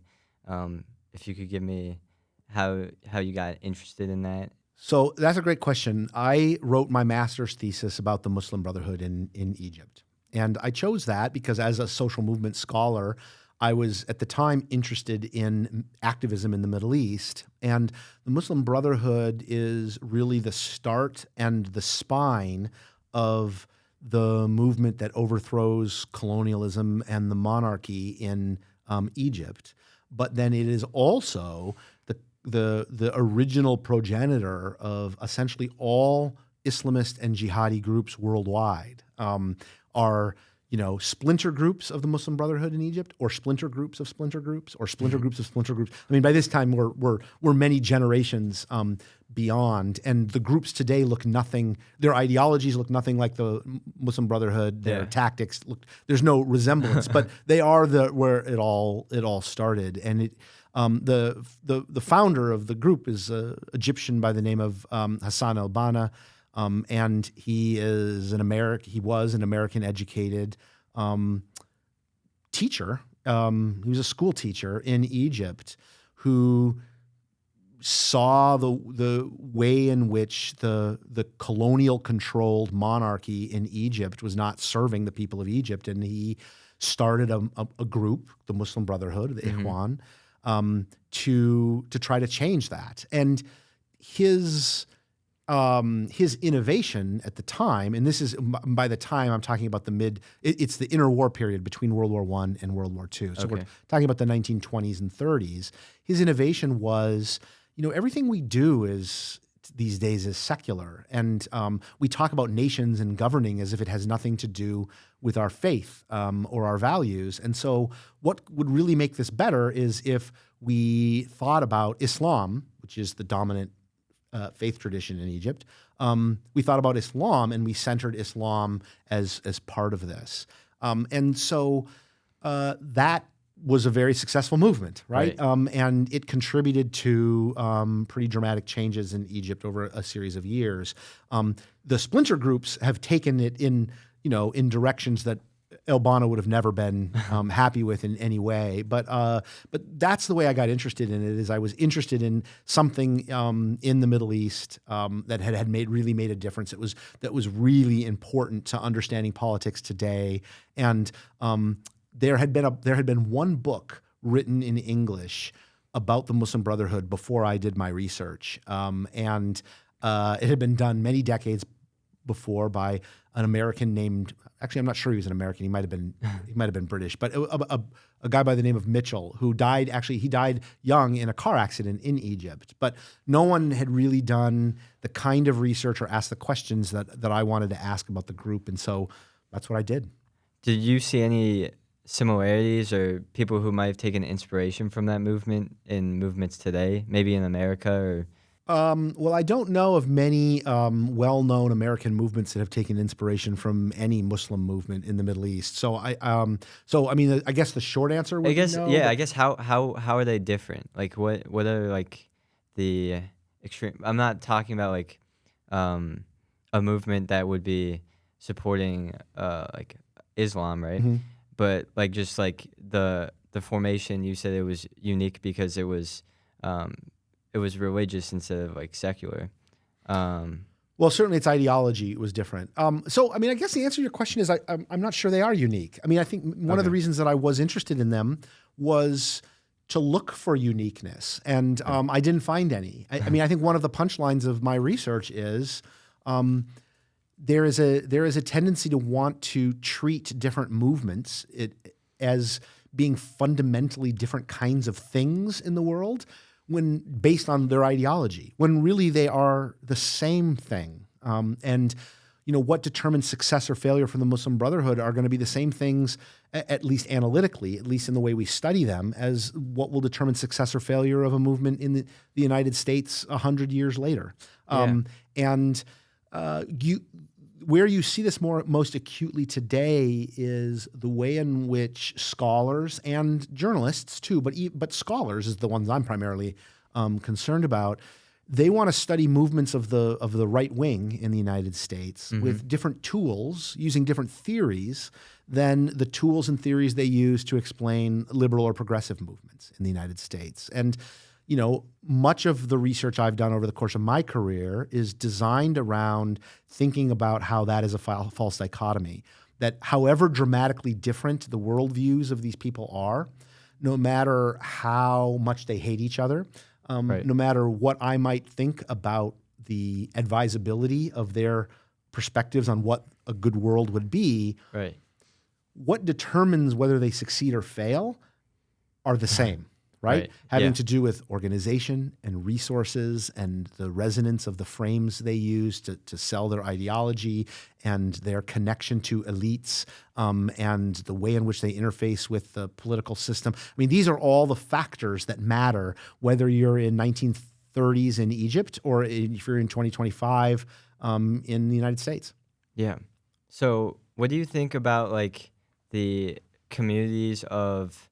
if you could give me how you got interested in that. So that's a great question. I wrote my master's thesis about the Muslim Brotherhood in Egypt. And I chose that because as a social movement scholar, I was at the time interested in activism in the Middle East. And the Muslim Brotherhood is really the start and the spine of the movement that overthrows colonialism and the monarchy in Egypt. But then it is also the original progenitor of essentially all Islamist and jihadi groups worldwide are, splinter groups of the Muslim Brotherhood in Egypt, or splinter groups of splinter groups, or splinter groups of splinter groups. I mean, by this time we're many generations beyond, and the groups today look nothing. Their ideologies look nothing like the Muslim Brotherhood. Their tactics look. There's no resemblance, but they are where it all started, and it. The founder of the group is an Egyptian by the name of Hassan al-Banna, and he was an American educated teacher. He was a school teacher in Egypt who saw the way in which the colonial controlled monarchy in Egypt was not serving the people of Egypt, and he started a group, the Muslim Brotherhood, the Ikhwan. To try to change that, and his innovation at the time, and this is by the time I'm talking about it's the interwar period between World War I and World War II. So we're talking about the 1920s and 30s. His innovation was, everything we do these days is secular, and we talk about nations and governing as if it has nothing to do with our faith or our values. And so what would really make this better is if we thought about Islam, which is the dominant faith tradition in Egypt. We thought about Islam, and we centered Islam as part of this. And so that was a very successful movement, right? And it contributed to pretty dramatic changes in Egypt over a series of years. The splinter groups have taken it in directions that El-Banna would have never been happy with in any way. But that's the way I got interested in it. Is I was interested in something in the Middle East that had really made a difference. That was really important to understanding politics today. And there had been one book written in English about the Muslim Brotherhood before I did my research, and it had been done many decades before by an American named. Actually, I'm not sure he was an American. He might have been British, but a guy by the name of Mitchell, who died. Actually, he died young in a car accident in Egypt. But no one had really done the kind of research or asked the questions that I wanted to ask about the group, and so that's what I did. Did you see any similarities or people who might have taken inspiration from that movement in movements today, maybe in America or? Well, I don't know of many well-known American movements that have taken inspiration from any Muslim movement in the Middle East. So I mean, I guess the short answer would be no. I guess how are they different? Like what are like the extreme? I'm not talking about like a movement that would be supporting like Islam, right? Mm-hmm. But like just like the formation, you said it was unique because it was religious instead of like secular. Well, certainly its ideology was different. So, I mean, I guess the answer to your question is I'm not sure they are unique. I mean, I think one of the reasons that I was interested in them was to look for uniqueness, and I didn't find any. I mean, I think one of the punchlines of my research is there is a tendency to want to treat different movements as being fundamentally different kinds of things in the world, when based on their ideology, when really they are the same thing. And what determines success or failure for the Muslim Brotherhood are going to be the same things, at least analytically, at least in the way we study them, as what will determine success or failure of a movement in the United States 100 years later. Where you see this most acutely today is the way in which scholars and journalists too, but scholars is the ones I'm primarily concerned about. They want to study movements of the right wing in the United States with different tools, using different theories than the tools and theories they use to explain liberal or progressive movements in the United States. And much of the research I've done over the course of my career is designed around thinking about how that is a false dichotomy, that however dramatically different the worldviews of these people are, no matter how much they hate each other, no matter what I might think about the advisability of their perspectives on what a good world would be, what determines whether they succeed or fail are the same. right? Right. Having Yeah. to do with organization and resources and the resonance of the frames they use to sell their ideology and their connection to elites, and the way in which they interface with the political system. I mean, these are all the factors that matter, whether you're in 1930s in Egypt or if you're in 2025 in the United States. Yeah. So, what do you think about like the communities of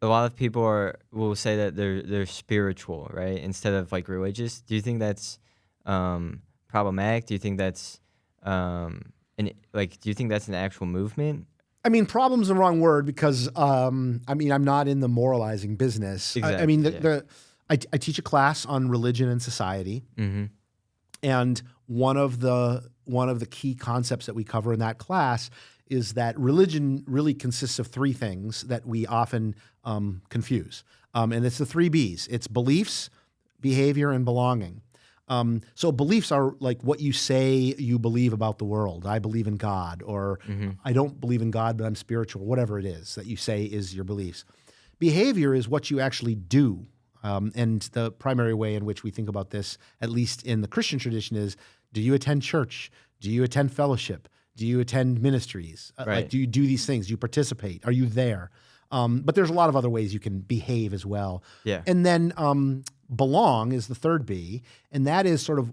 a lot of people will say that they're spiritual, right, instead of like religious? Do you think that's problematic? Do you think that's do you think that's an actual movement? I mean, problem's the wrong word because I mean, I'm not in the moralizing business. I mean, Exactly. Yeah. I teach a class on religion and society, Mm-hmm. and one of the key concepts that we cover in that class is that religion really consists of three things that we often confuse, and it's the three B's. It's beliefs, behavior, and belonging. So beliefs are like what you say you believe about the world. I believe in God, or Mm-hmm. I don't believe in God, but I'm spiritual. Whatever it is that you say is your beliefs. Behavior is what you actually do. And the primary way in which we think about this, at least in the Christian tradition, is: do you attend church? Do you attend fellowship? Do you attend ministries? Like, Right. do you do these things? Do you participate? Are you there? But there's a lot of other ways you can behave as well. Yeah. And then belong is the third B, and that is sort of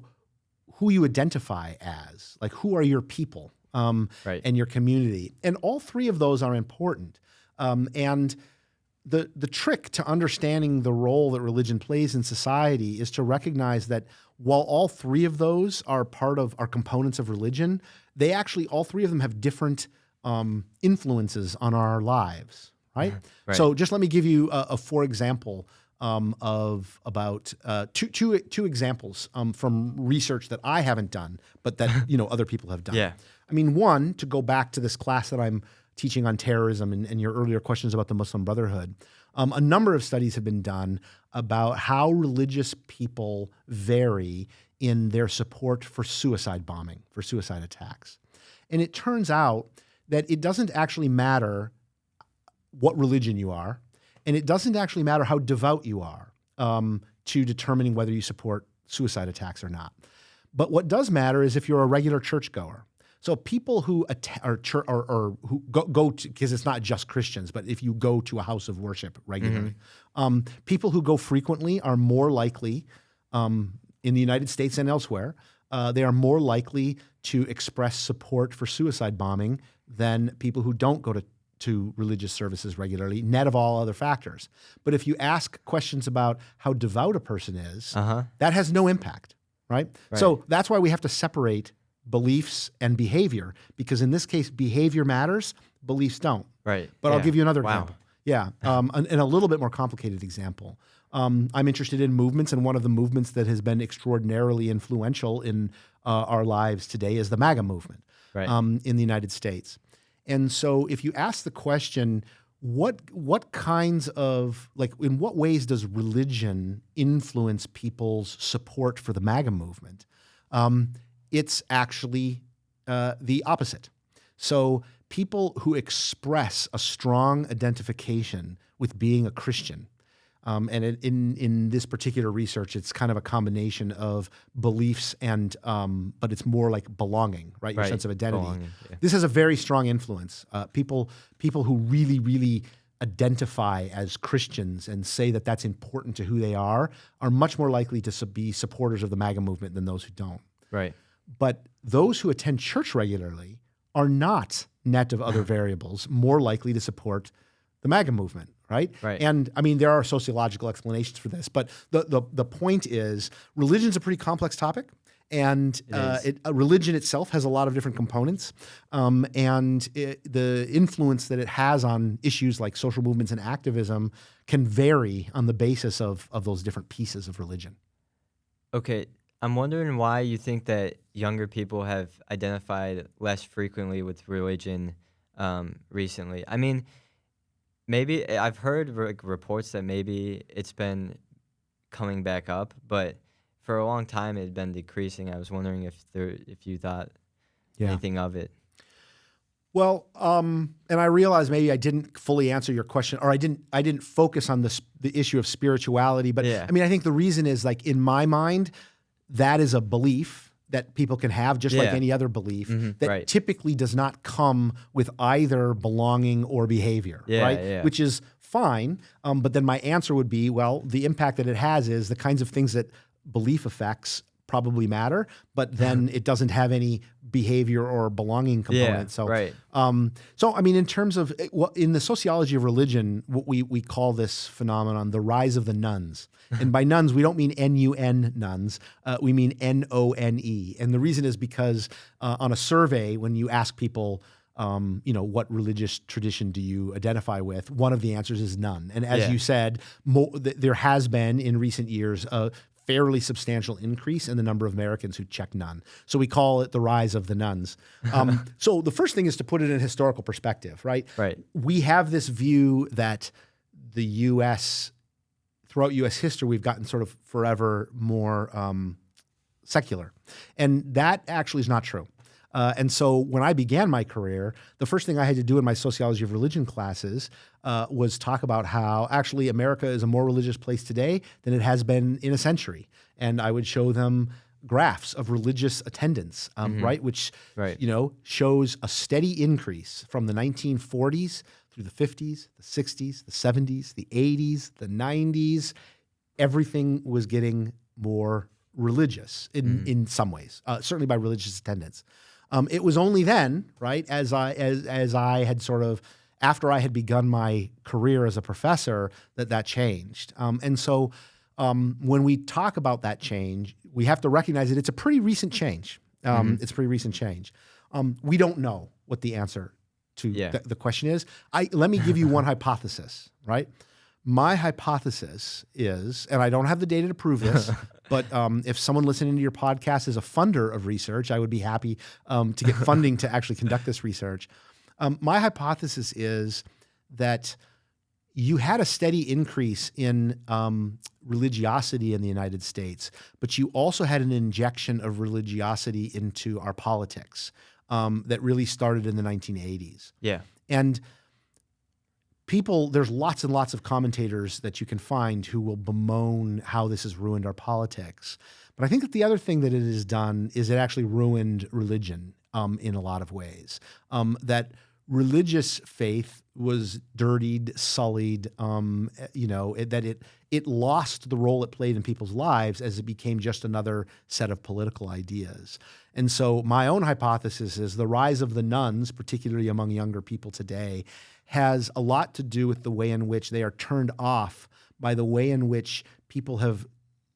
who you identify as. Like, who are your people Right. and your community? And all three of those are important. And the trick to understanding the role that religion plays in society is to recognize that while all three of those are components of religion, they actually, all three of them have different influences on our lives, right? Right. So just let me give you a for example of about two examples from research that I haven't done, but that other people have done. Yeah. I mean, one, to go back to this class that I'm teaching on terrorism and your earlier questions about the Muslim Brotherhood, a number of studies have been done about how religious people vary in their support for suicide bombing, for suicide attacks. And it turns out that it doesn't actually matter what religion you are, and it doesn't actually matter how devout you are to determining whether you support suicide attacks or not. But what does matter is if you're a regular churchgoer. So people who who go to, because it's not just Christians, but if you go to a house of worship regularly, people who go frequently are more likely, in the United States and elsewhere, they are more likely to express support for suicide bombing than people who don't go to religious services regularly, net of all other factors. But if you ask questions about how devout a person is, that has no impact, right? So that's why we have to separate beliefs and behavior, because in this case, behavior matters, beliefs don't. Right. But I'll give you another Wow. example. Yeah, and a little bit more complicated example. I'm interested in movements, and one of the movements that has been extraordinarily influential in our lives today is the MAGA movement in the United States. And so if you ask the question, what kinds of, like, in what ways does religion influence people's support for the MAGA movement? It's actually the opposite. So people who express a strong identification with being a Christian, and in this particular research, it's kind of a combination of beliefs and, but it's more like belonging, right? Your sense of identity. Belonging, yeah. This has a very strong influence. People who really, really identify as Christians and say that that's important to who they are much more likely to be supporters of the MAGA movement than those who don't. Right. But those who attend church regularly are not, net of other variables, more likely to support the MAGA movement, right? Right. And I mean, there are sociological explanations for this, but the point is, religion's a pretty complex topic, and religion itself has a lot of different components, and the influence that it has on issues like social movements and activism can vary on the basis of those different pieces of religion. Okay. I'm wondering why you think that younger people have identified less frequently with religion recently. I mean, maybe I've heard reports that maybe it's been coming back up, but for a long time it had been decreasing. I was wondering if you thought anything of it. Well, and I realize maybe I didn't fully answer your question, or I didn't focus on the issue of spirituality. But Yeah. I mean, I think the reason is, like, in my mind, that is a belief that people can have, just like Yeah. any other belief, that Right. typically does not come with either belonging or behavior, Yeah, right? yeah. Which is fine. But then my answer would be, well, the impact that it has is the kinds of things that belief affects probably matter, but then it doesn't have any behavior or belonging component. Yeah, right. So I mean, in terms of in the sociology of religion, what we call this phenomenon the rise of the nuns. And by nuns, we don't mean N-U-N nuns. We mean N-O-N-E. And the reason is because on a survey, when you ask people, what religious tradition do you identify with? One of the answers is none. And as Yeah. you said, there has been in recent years a fairly substantial increase in the number of Americans who check none. So we call it the rise of the nuns. So the first thing is to put it in historical perspective, right? Right. We have this view that the U.S., throughout U.S. history, we've gotten sort of forever more secular. And that actually is not true. And so when I began my career, the first thing I had to do in my sociology of religion classes was talk about how actually America is a more religious place today than it has been in a century. And I would show them graphs of religious attendance, right, which Right. shows a steady increase from the 1940s through the 50s, the 60s, the 70s, the 80s, the 90s. Everything was getting more religious in some ways, certainly by religious attendance. It was only then, right, as I had sort of, after I had begun my career as a professor, that changed. And so when we talk about that change, we have to recognize that it's a pretty recent change. It's a pretty recent change. We don't know what the answer to the question is. Let me give you one hypothesis, right? My hypothesis is, and I don't have the data to prove this, but if someone listening to your podcast is a funder of research, I would be happy to get funding to actually conduct this research. My hypothesis is that you had a steady increase in religiosity in the United States, but you also had an injection of religiosity into our politics that really started in the 1980s. Yeah. And there's lots and lots of commentators that you can find who will bemoan how this has ruined our politics. But I think that the other thing that it has done is it actually ruined religion in a lot of ways. That religious faith was dirtied, sullied, that it lost the role it played in people's lives as it became just another set of political ideas. And so my own hypothesis is the rise of the nuns, particularly among younger people today, has a lot to do with the way in which they are turned off by the way in which people have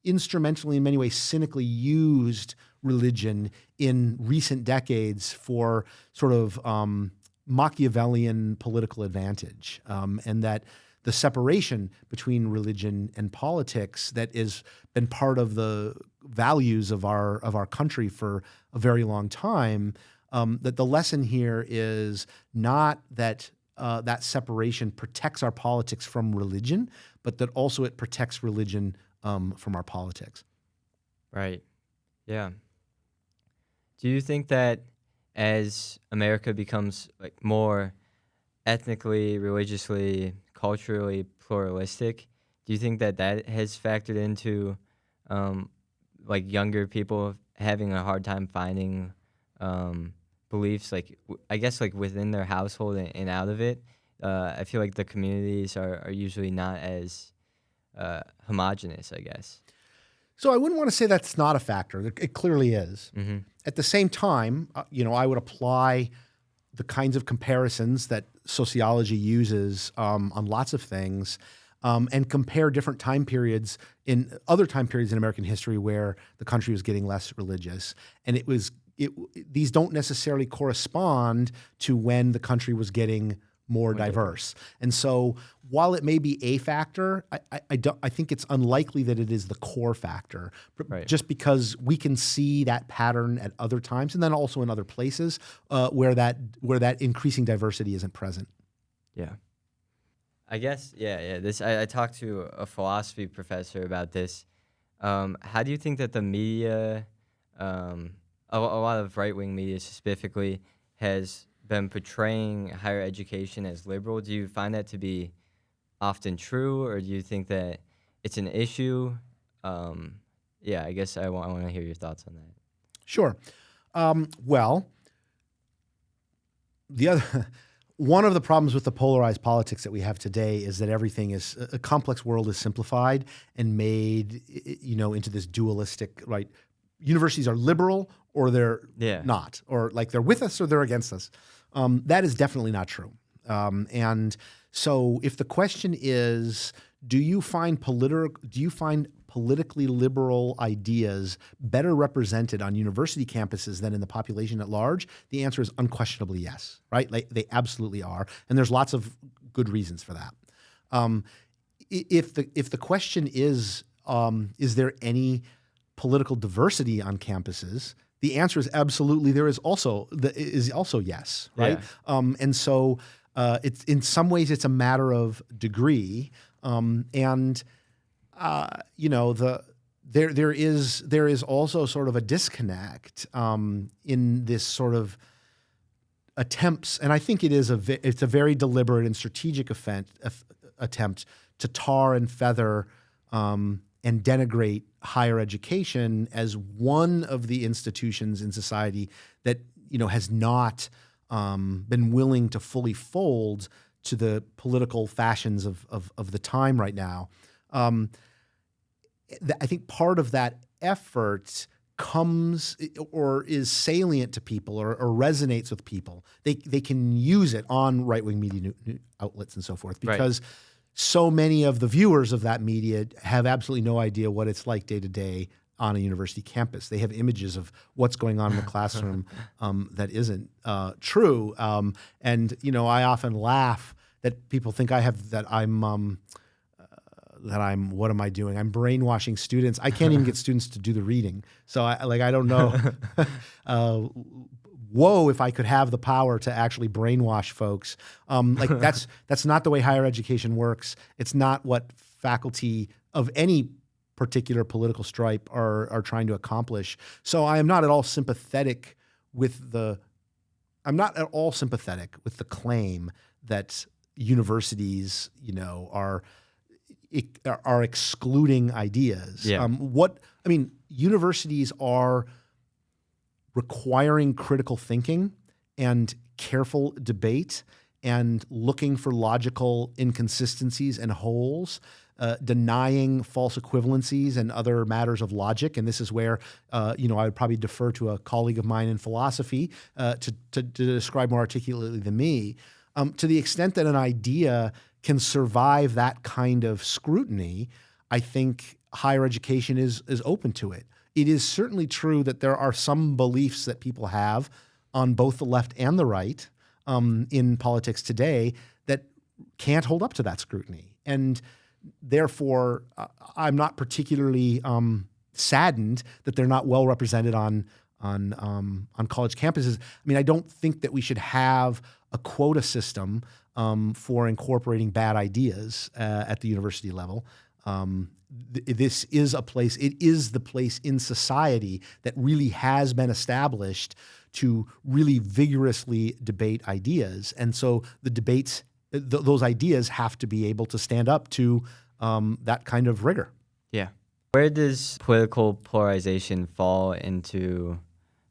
instrumentally, in many ways, cynically used religion in recent decades for sort of Machiavellian political advantage, and that the separation between religion and politics that has been part of the values of our country for a very long time, that the lesson here is not that that separation protects our politics from religion, but that also it protects religion from our politics. Right. Yeah. Do you think that as America becomes like more ethnically, religiously, culturally pluralistic, do you think that has factored into like younger people having a hard time finding beliefs, like I guess like within their household and out of it? I feel like the communities are usually not as homogenous, I guess. So I wouldn't want to say that's not a factor. It clearly is. Mm-hmm. At the same time, I would apply the kinds of comparisons that sociology uses on lots of things, and compare different time periods in other time periods in American history where the country was getting less religious, and these don't necessarily correspond to when the country was getting more diverse. And so while it may be a factor, I think it's unlikely that it is the core factor, Right. just because we can see that pattern at other times and then also in other places where that increasing diversity isn't present. Yeah. I guess, yeah. I talked to a philosophy professor about this. How do you think that the media, a lot of right-wing media specifically, has been portraying higher education as liberal. Do you find that to be often true, or do you think that it's an issue? Um, yeah, I guess I want to hear your thoughts on that. Sure. Well, the other one of the problems with the polarized politics that we have today is that everything is a complex world is simplified and made, into this dualistic, right? Universities are liberal or they're Yeah. not, or like they're with us or they're against us. That is definitely not true. And so if the question is, do you find politically liberal ideas better represented on university campuses than in the population at large? The answer is unquestionably yes, right? Like, they absolutely are. And there's lots of good reasons for that. If the question is there any political diversity on campuses? The answer is absolutely. There is also yes, right? Yeah. And so it's in some ways it's a matter of degree, and there is also sort of a disconnect in this sort of attempts, and I think it's a very deliberate and strategic attempt to tar and feather and denigrate higher education as one of the institutions in society that has not been willing to fully fold to the political fashions of the time right now. I think part of that effort comes or is salient to people or resonates with people. They can use it on right-wing media outlets and so forth because so many of the viewers of that media have absolutely no idea what it's like day to day on a university campus. They have images of what's going on in the classroom that isn't true. And I often laugh that people think I'm what am I doing? I'm brainwashing students. I can't even get students to do the reading. So I don't know. Whoa, if I could have the power to actually brainwash folks. That's not the way higher education works. It's not what faculty of any particular political stripe are trying to accomplish. So I am not at all sympathetic with the claim that universities, are excluding ideas. Yeah. Universities are requiring critical thinking and careful debate and looking for logical inconsistencies and holes, denying false equivalencies and other matters of logic. And this is where, I would probably defer to a colleague of mine in philosophy to describe more articulately than me. To the extent that an idea can survive that kind of scrutiny, I think higher education is open to it. It is certainly true that there are some beliefs that people have on both the left and the right in politics today that can't hold up to that scrutiny. And therefore, I'm not particularly saddened that they're not well represented on college campuses. I don't think that we should have a quota system for incorporating bad ideas at the university level. This is a place, it is the place in society that really has been established to really vigorously debate ideas. And so the debates, those ideas have to be able to stand up to that kind of rigor. Yeah. Where does political polarization fall into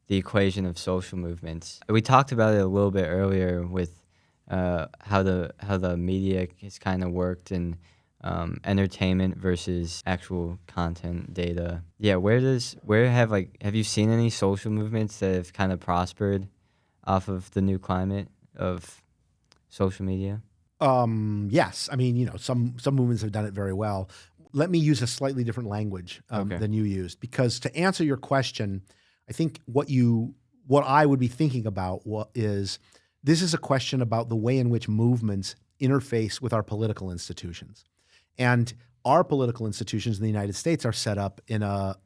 the equation of social movements? We talked about it a little bit earlier with how the media has kind of worked in entertainment versus actual content data. Yeah, have you seen any social movements that have kind of prospered off of the new climate of social media? Yes. Some movements have done it very well. Let me use a slightly different language than you used, because to answer your question, I think what I would be thinking about is this is a question about the way in which movements interface with our political institutions. And our political institutions in the United States are set up in a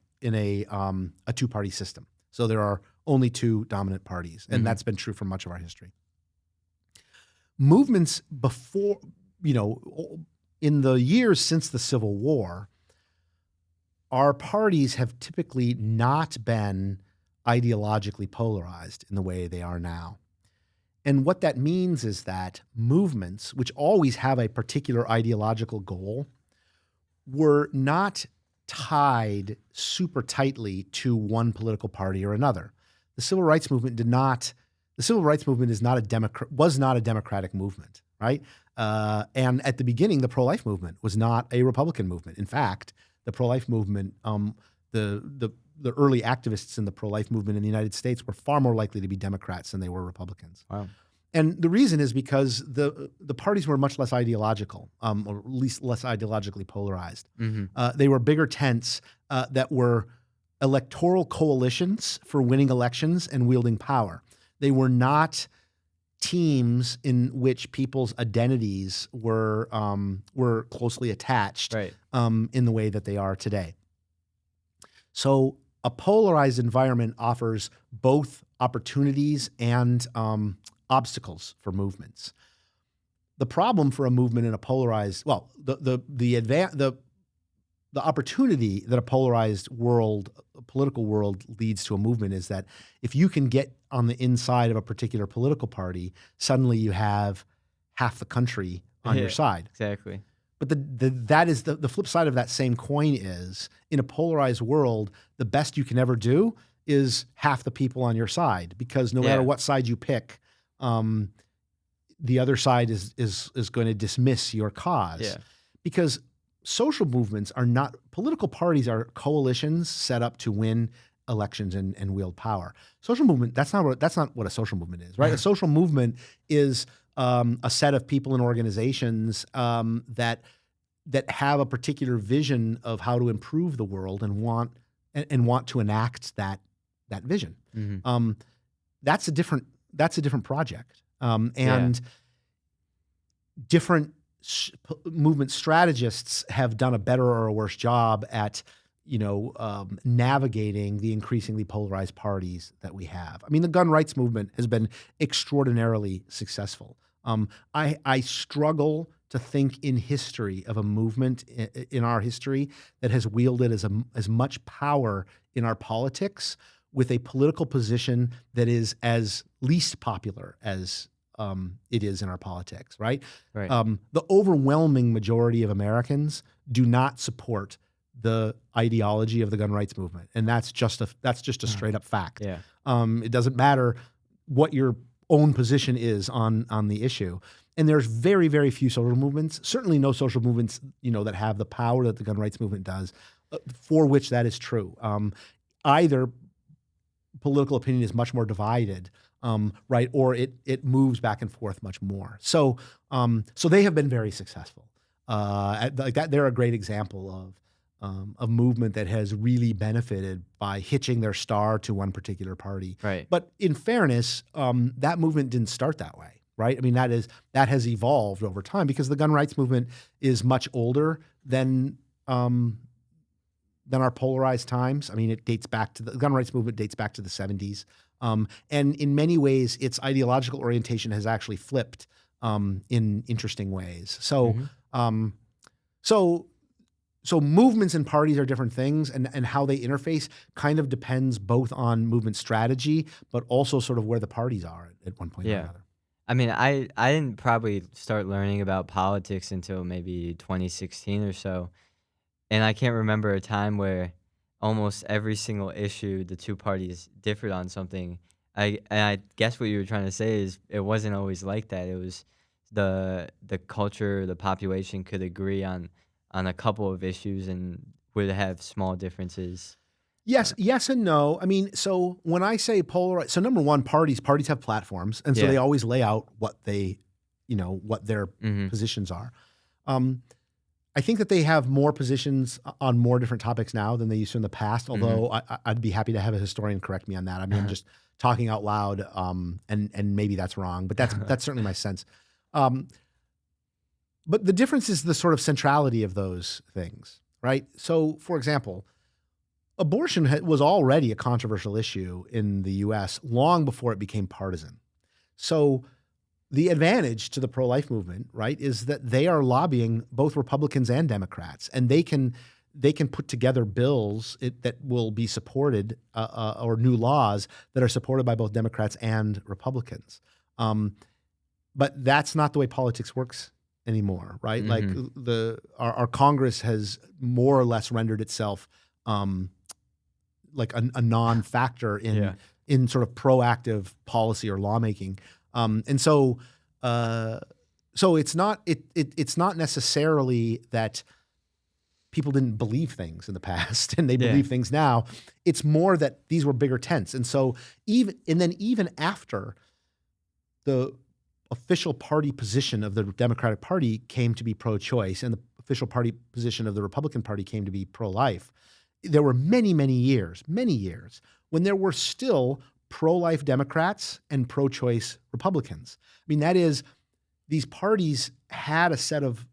two-party system. So there are only two dominant parties, and that's been true for much of our history. Movements before, in the years since the Civil War, our parties have typically not been ideologically polarized in the way they are now. And what that means is that movements, which always have a particular ideological goal, were not tied super tightly to one political party or another. The civil rights movement did not. The civil rights movement is not a was not a democratic movement, right? And at the beginning, the pro-life movement was not a Republican movement. In fact, the pro-life movement, the early activists in the pro-life movement in the United States were far more likely to be Democrats than they were Republicans. Wow. And the reason is because the parties were much less ideological, or at least less ideologically polarized. They were bigger tents that were electoral coalitions for winning elections and wielding power. They were not teams in which people's identities were closely attached, Right. in the way that they are today. So a polarized environment offers both opportunities and obstacles for movements. The problem for a movement in a polarized, well, the opportunity that a polarized world, a political world, leads to a movement is that if you can get on the inside of a particular political party, suddenly you have half the country on your side. Exactly. But that is the flip side of that same coin is, in a polarized world, the best you can ever do is half the people on your side, because no matter what side you pick, the other side is going to dismiss your cause. Yeah. Because social movements are not, political parties are coalitions set up to win elections and wield power. Social movement, that's not what a social movement is, right? A social movement is a set of people and organizations that have a particular vision of how to improve the world and want to enact that vision. That's a different project, and different movement strategists have done a better or a worse job at navigating the increasingly polarized parties that we have. I mean, the gun rights movement has been extraordinarily successful. I struggle to think in history of a movement in our history that has wielded as much power in our politics with a political position that is as least popular as it is in our politics, right? Right. The overwhelming majority of Americans do not support the ideology of the gun rights movement, and that's just a straight up fact. Yeah. It doesn't matter what your own position is on the issue. And there's very, very few social movements, certainly no social movements, that have the power that the gun rights movement does, for which that is true. Either political opinion is much more divided, right, or it moves back and forth much more. So they have been very successful. Like that, they're a great example of a movement that has really benefited by hitching their star to one particular party. Right. But in fairness, that movement didn't start that way, right? I mean, that has evolved over time, because the gun rights movement is much older than our polarized times. I mean, the gun rights movement dates back to the 70s. And in many ways, its ideological orientation has actually flipped in interesting ways. So, so movements and parties are different things, and how they interface kind of depends both on movement strategy, but also sort of where the parties are at one point or another. I mean, I didn't probably start learning about politics until maybe 2016 or so. And I can't remember a time where almost every single issue the two parties differed on something. I guess what you were trying to say is it wasn't always like that. It was the culture, the population could agree on a couple of issues and would have small differences. Yes and no. I mean, so when I say polarized, so number one, parties have platforms, and so they always lay out what what their positions are. I think that they have more positions on more different topics now than they used to in the past, although I'd be happy to have a historian correct me on that. I mean, I'm just talking out loud, and maybe that's wrong, but that's certainly my sense. But the difference is the sort of centrality of those things, right? So, for example, abortion was already a controversial issue in the U.S. long before it became partisan. So the advantage to the pro-life movement, right, is that they are lobbying both Republicans and Democrats, and they can put together bills that will be supported, or new laws that are supported by both Democrats and Republicans. Um, but that's not the way politics works anymore, right? Like our Congress has more or less rendered itself like a non-factor Yeah. in sort of proactive policy or lawmaking, and so it's not necessarily that people didn't believe things in the past and they Yeah. believe things now. It's more that these were bigger tents, and so even after the official party position of the Democratic Party came to be pro-choice and the official party position of the Republican Party came to be pro-life, there were many years when there were still pro-life Democrats and pro-choice Republicans. I mean, that is, these parties had a set of,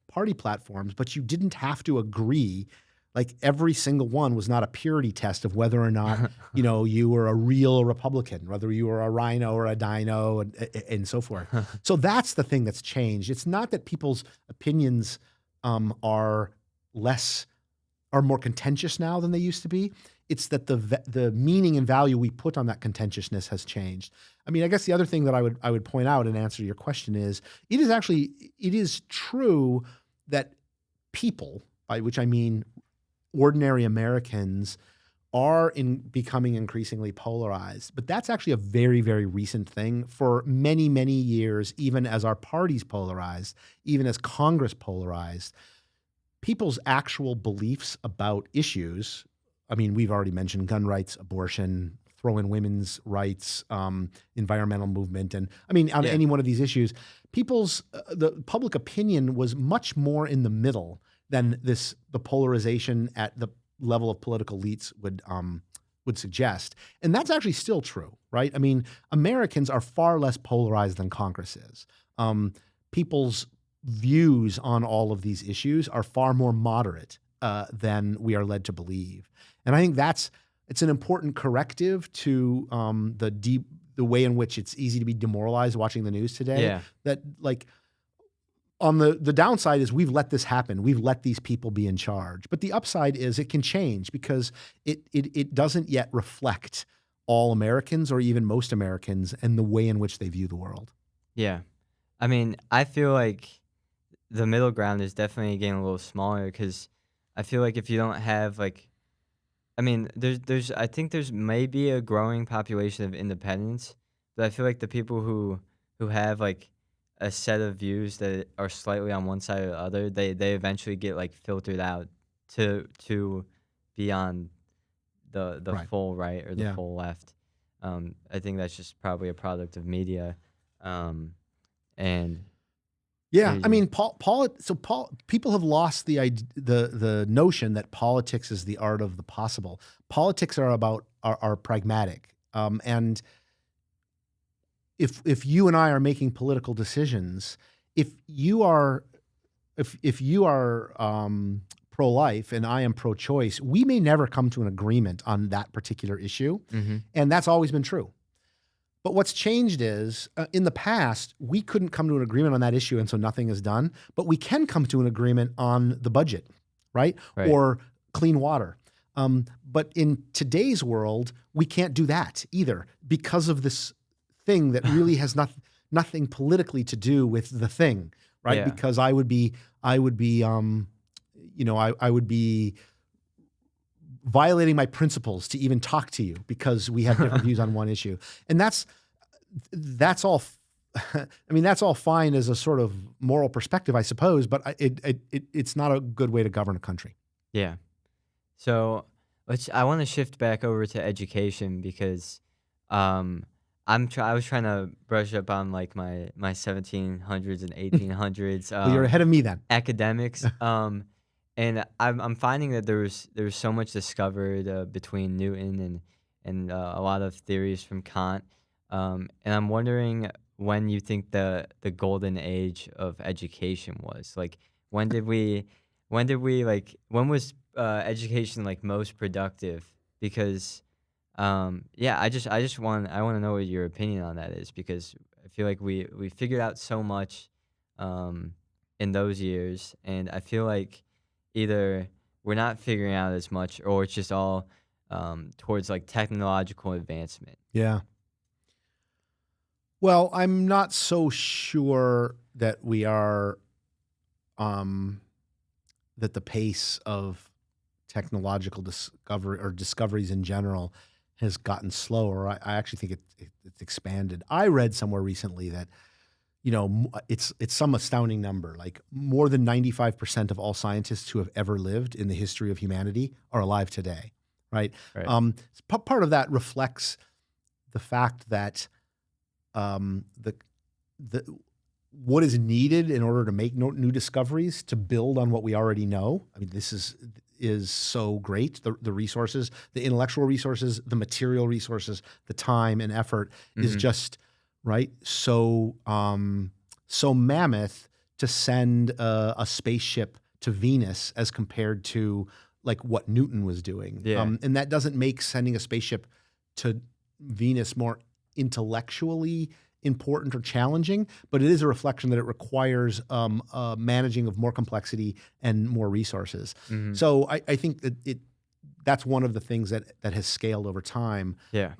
party platforms, but you didn't have to agree. Like every single one was not a purity test of whether or not, you were a real Republican, whether you were a rhino or a dino and so forth. So that's the thing that's changed. It's not that people's opinions are more contentious now than they used to be. It's that the meaning and value we put on that contentiousness has changed. I mean, I guess the other thing that I would point out in answer to your question is it is true that people, by which I mean ordinary Americans, are becoming increasingly polarized. But that's actually a very, very recent thing. For many years, even as our parties polarized, even as Congress polarized, people's actual beliefs about issues, I mean, we've already mentioned gun rights, abortion, throw in women's rights, environmental movement, and I mean, on any one of these issues, the public opinion was much more in the middle than the polarization at the level of political elites would suggest. And that's actually still true, right? I mean, Americans are far less polarized than Congress is. People's views on all of these issues are far more moderate than we are led to believe. And I think it's an important corrective to the way in which it's easy to be demoralized watching the news today. Yeah. That, like, on the downside is we've let this happen. We've let these people be in charge. But the upside is it can change because it doesn't yet reflect all Americans or even most Americans and the way in which they view the world. Yeah. I mean, I feel like the middle ground is definitely getting a little smaller because I feel like if you don't have I think there's maybe a growing population of independents, but I feel like the people who have like a set of views that are slightly on one side or the other, they eventually get like filtered out to be on the Right. full right or the Yeah. full left. I think that's just probably a product of media, and Yeah, I mean, people have lost the notion that politics is the art of the possible. Politics are pragmatic, and if you and I are making political decisions, if you are pro-life and I am pro-choice, we may never come to an agreement on that particular issue, and that's always been true. But what's changed is, in the past, we couldn't come to an agreement on that issue, and so nothing is done. But we can come to an agreement on the budget, right? Or clean water. But in today's world, we can't do that either because of this thing that really has nothing politically to do with the thing, right? Yeah. Because I would be violating my principles to even talk to you because we have different views on one issue. And that's all. I mean, that's all fine as a sort of moral perspective, I suppose, but it's not a good way to govern a country. Yeah. So I want to shift back over to education because I was trying to brush up on like my 1700s and 1800s Well, you're ahead of me then. academics. And I'm finding that there's so much discovered between Newton and a lot of theories from Kant. And I'm wondering when you think the golden age of education was. Like when was education like most productive? Because I want to know what your opinion on that is because I feel like we figured out so much in those years, and I feel like either we're not figuring out as much or it's just all towards like technological advancement. Yeah. Well, I'm not so sure that we are, um, that the pace of technological discovery or discoveries in general has gotten slower. I actually think it's expanded. I read somewhere recently that it's some astounding number. Like more than 95% of all scientists who have ever lived in the history of humanity are alive today, right? Right. Part of that reflects the fact that the the what is needed in order to make new discoveries to build on what we already know. I mean, this is so great. The resources, the intellectual resources, the material resources, the time and effort is Hmm. just right. So mammoth to send a spaceship to Venus as compared to like what Newton was doing. Yeah. And that doesn't make sending a spaceship to Venus more intellectually important or challenging, but it is a reflection that it requires managing of more complexity and more resources. Hmm. So I think that that's one of the things that has scaled over time. Yeah.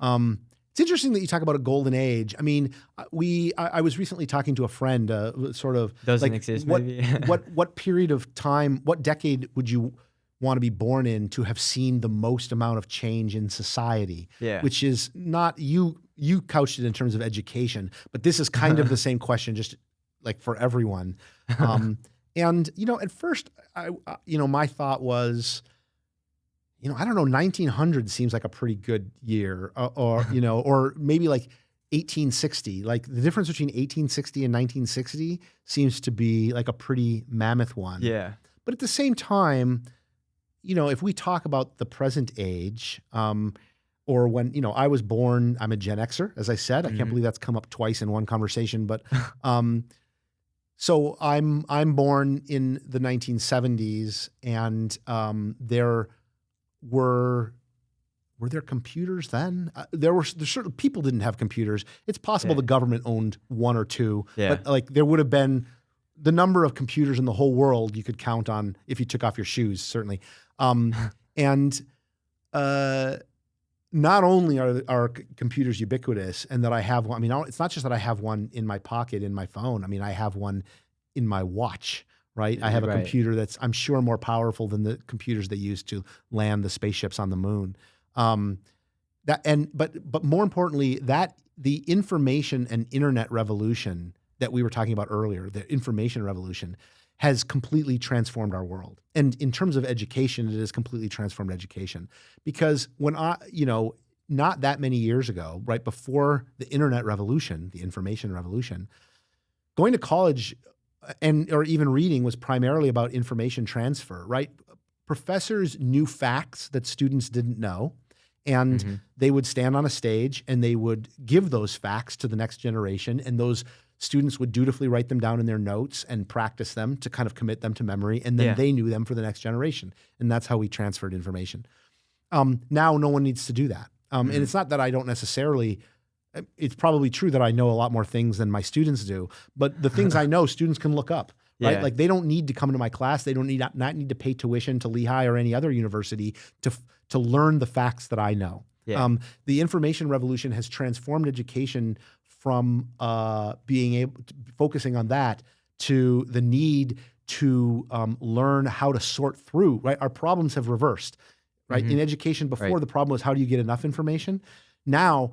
It's interesting that you talk about a golden age. I mean, I was recently talking to a friend, sort of Doesn't like exist, what maybe. what period of time, what decade would you want to be born in to have seen the most amount of change in society? Yeah. Which is not you couched it in terms of education, but this is kind of the same question, just like for everyone. And at first, my thought was, I don't know, 1900 seems like a pretty good year, or maybe like 1860. Like the difference between 1860 and 1960 seems to be like a pretty mammoth one. Yeah. But at the same time, if we talk about the present age, or when, I was born, I'm a Gen Xer, as I said. I can't Hmm. believe that's come up twice in one conversation, but so I'm born in the 1970s, and there were there computers then? There's certain people didn't have computers. It's possible Yeah. the government owned one or two, Yeah. but like there would have been the number of computers in the whole world you could count on if you took off your shoes, certainly. And not only are computers ubiquitous, and that I have one. I mean, it's not just that I have one in my pocket in my phone. I mean, I have one in my watch. Right, I have a Right. computer that's, I'm sure, more powerful than the computers they used to land the spaceships on the moon. But more importantly, that the information and internet revolution that we were talking about earlier, the information revolution, has completely transformed our world. And in terms of education, it has completely transformed education. Because when not that many years ago, right before the internet revolution, the information revolution, going to college or even reading was primarily about information transfer, right? Professors knew facts that students didn't know, and Hmm. they would stand on a stage and they would give those facts to the next generation, and those students would dutifully write them down in their notes and practice them to kind of commit them to memory, and then Yeah. they knew them for the next generation. And that's how we transferred information. Now no one needs to do that. And Mhm. it's not that I don't necessarily, it's probably true that I know a lot more things than my students do, but the things I know, students can look up, right? Yeah. Like they don't need to come to my class. They don't not need to pay tuition to Lehigh or any other university to learn the facts that I know. Yeah. The information revolution has transformed education from being able to focusing on that to the need to learn how to sort through, right? Our problems have reversed, right? Mhm. In education before, Right. the problem was how do you get enough information? Now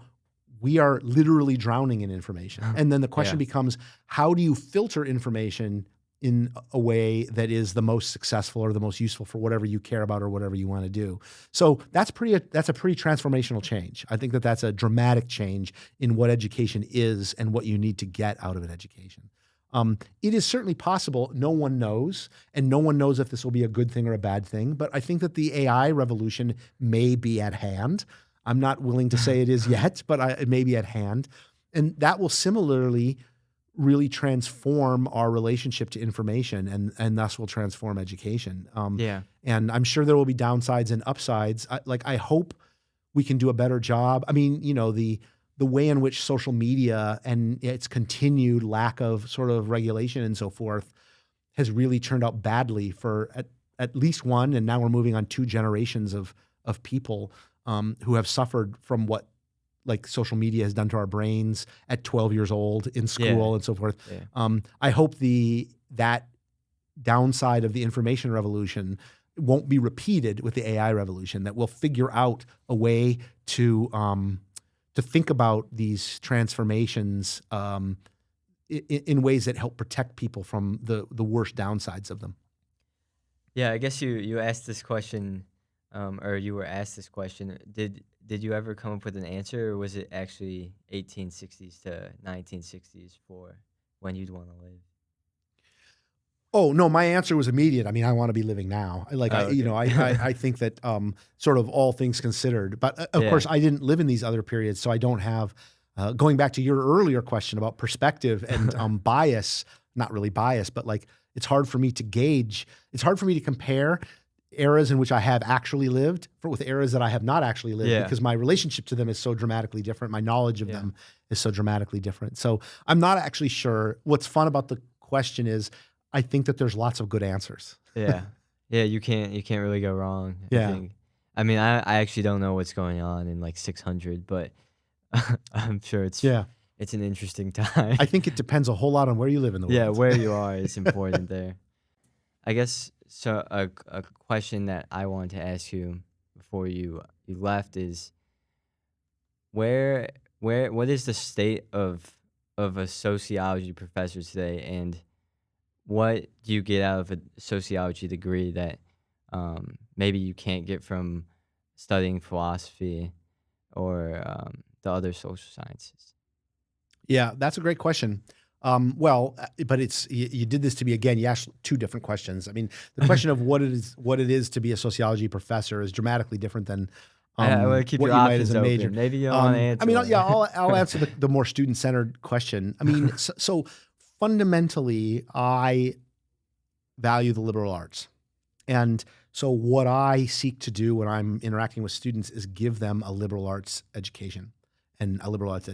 we are literally drowning in information. And then the question Yeah. becomes, how do you filter information in a way that is the most successful or the most useful for whatever you care about or whatever you want to do? So that's a pretty transformational change. I think that that's a dramatic change in what education is and what you need to get out of an education. It is certainly possible. No one knows, and no one knows if this will be a good thing or a bad thing. But I think that the AI revolution may be at hand. I'm not willing to say it is yet, but it may be at hand. And that will similarly really transform our relationship to information, and thus will transform education. Yeah. And I'm sure there will be downsides and upsides. I hope we can do a better job. I mean, the way in which social media and its continued lack of sort of regulation and so forth has really turned out badly for at least one, and now we're moving on two generations of people who have suffered from what like social media has done to our brains at 12 years old in school and so forth. Yeah. I hope that downside of the information revolution won't be repeated with the AI revolution, that we'll figure out a way to think about these transformations in ways that help protect people from the worst downsides of them. Yeah, I guess you asked this question, or you were asked this question. Did you ever come up with an answer, or was it actually 1860s to 1960s for when you'd want to live? Oh no, my answer was immediate. I mean, I want to be living now. Like Oh, okay. I think that sort of all things considered, but of Yeah. course I didn't live in these other periods, so I don't have. Going back to your earlier question about perspective and bias, not really bias, but like it's hard for me to gauge. It's hard for me to compare eras in which I have actually lived with eras that I have not actually lived Yeah. because my relationship to them is so dramatically different. My knowledge of Yeah. them is so dramatically different. So I'm not actually sure. What's fun about the question is I think that there's lots of good answers. Yeah. Yeah, you can't really go wrong, I Yeah. think. I mean, I actually don't know what's going on in like 600, but I'm sure it's Yeah. it's an interesting time. I think it depends a whole lot on where you live in the world. Yeah, where you are is important there. I guess so. A question that I wanted to ask you before you left is what is the state of a sociology professor today, and what do you get out of a sociology degree that maybe you can't get from studying philosophy or the other social sciences? Yeah, that's a great question. But it's you did this to me again. You asked two different questions. I mean, the question of what it is to be a sociology professor is dramatically different than I want to keep what your you might options as a open. major. Maybe you don't want to answer. I mean, one. yeah, I'll answer the more student-centered question. I mean, so fundamentally, I value the liberal arts. And so what I seek to do when I'm interacting with students is give them a liberal arts education and a liberal arts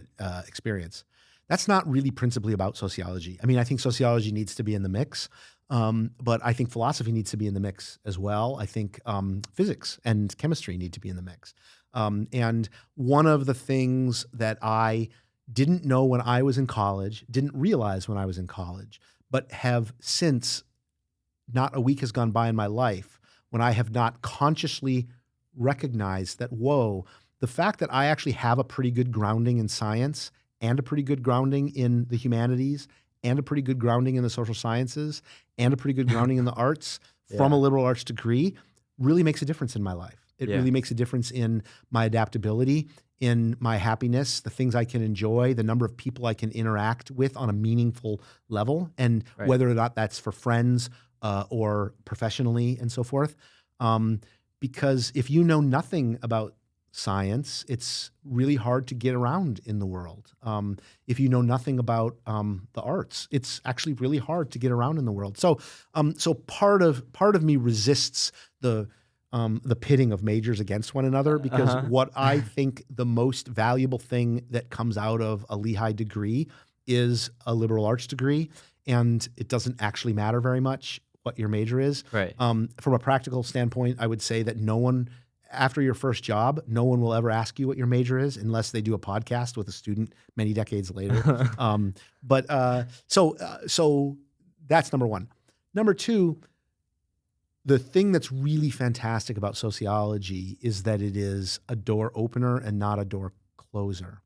experience. That's not really principally about sociology. I mean, I think sociology needs to be in the mix, but I think philosophy needs to be in the mix as well. I think physics and chemistry need to be in the mix. And one of the things that I didn't know when I was in college, didn't realize when I was in college, but have since, not a week has gone by in my life when I have not consciously recognized that, whoa, the fact that I actually have a pretty good grounding in science and a pretty good grounding in the humanities and a pretty good grounding in the social sciences and a pretty good grounding in the arts from a liberal arts degree really makes a difference in my life. It really makes a difference in my adaptability, in my happiness, the things I can enjoy, the number of people I can interact with on a meaningful level, and whether or not that's for friends or professionally and so forth. Because if you know nothing about science, it's really hard to get around in the world. If you know nothing about the arts, it's actually really hard to get around in the world. So, so part of me resists the pitting of majors against one another, because what I think the most valuable thing that comes out of a Lehigh degree is a liberal arts degree, and it doesn't actually matter very much what your major is. Right. From a practical standpoint, I would say that no one, after your first job, no one will ever ask you what your major is unless they do a podcast with a student many decades later. So that's number one. Number two, the thing that's really fantastic about sociology is that it is a door opener and not a door closer.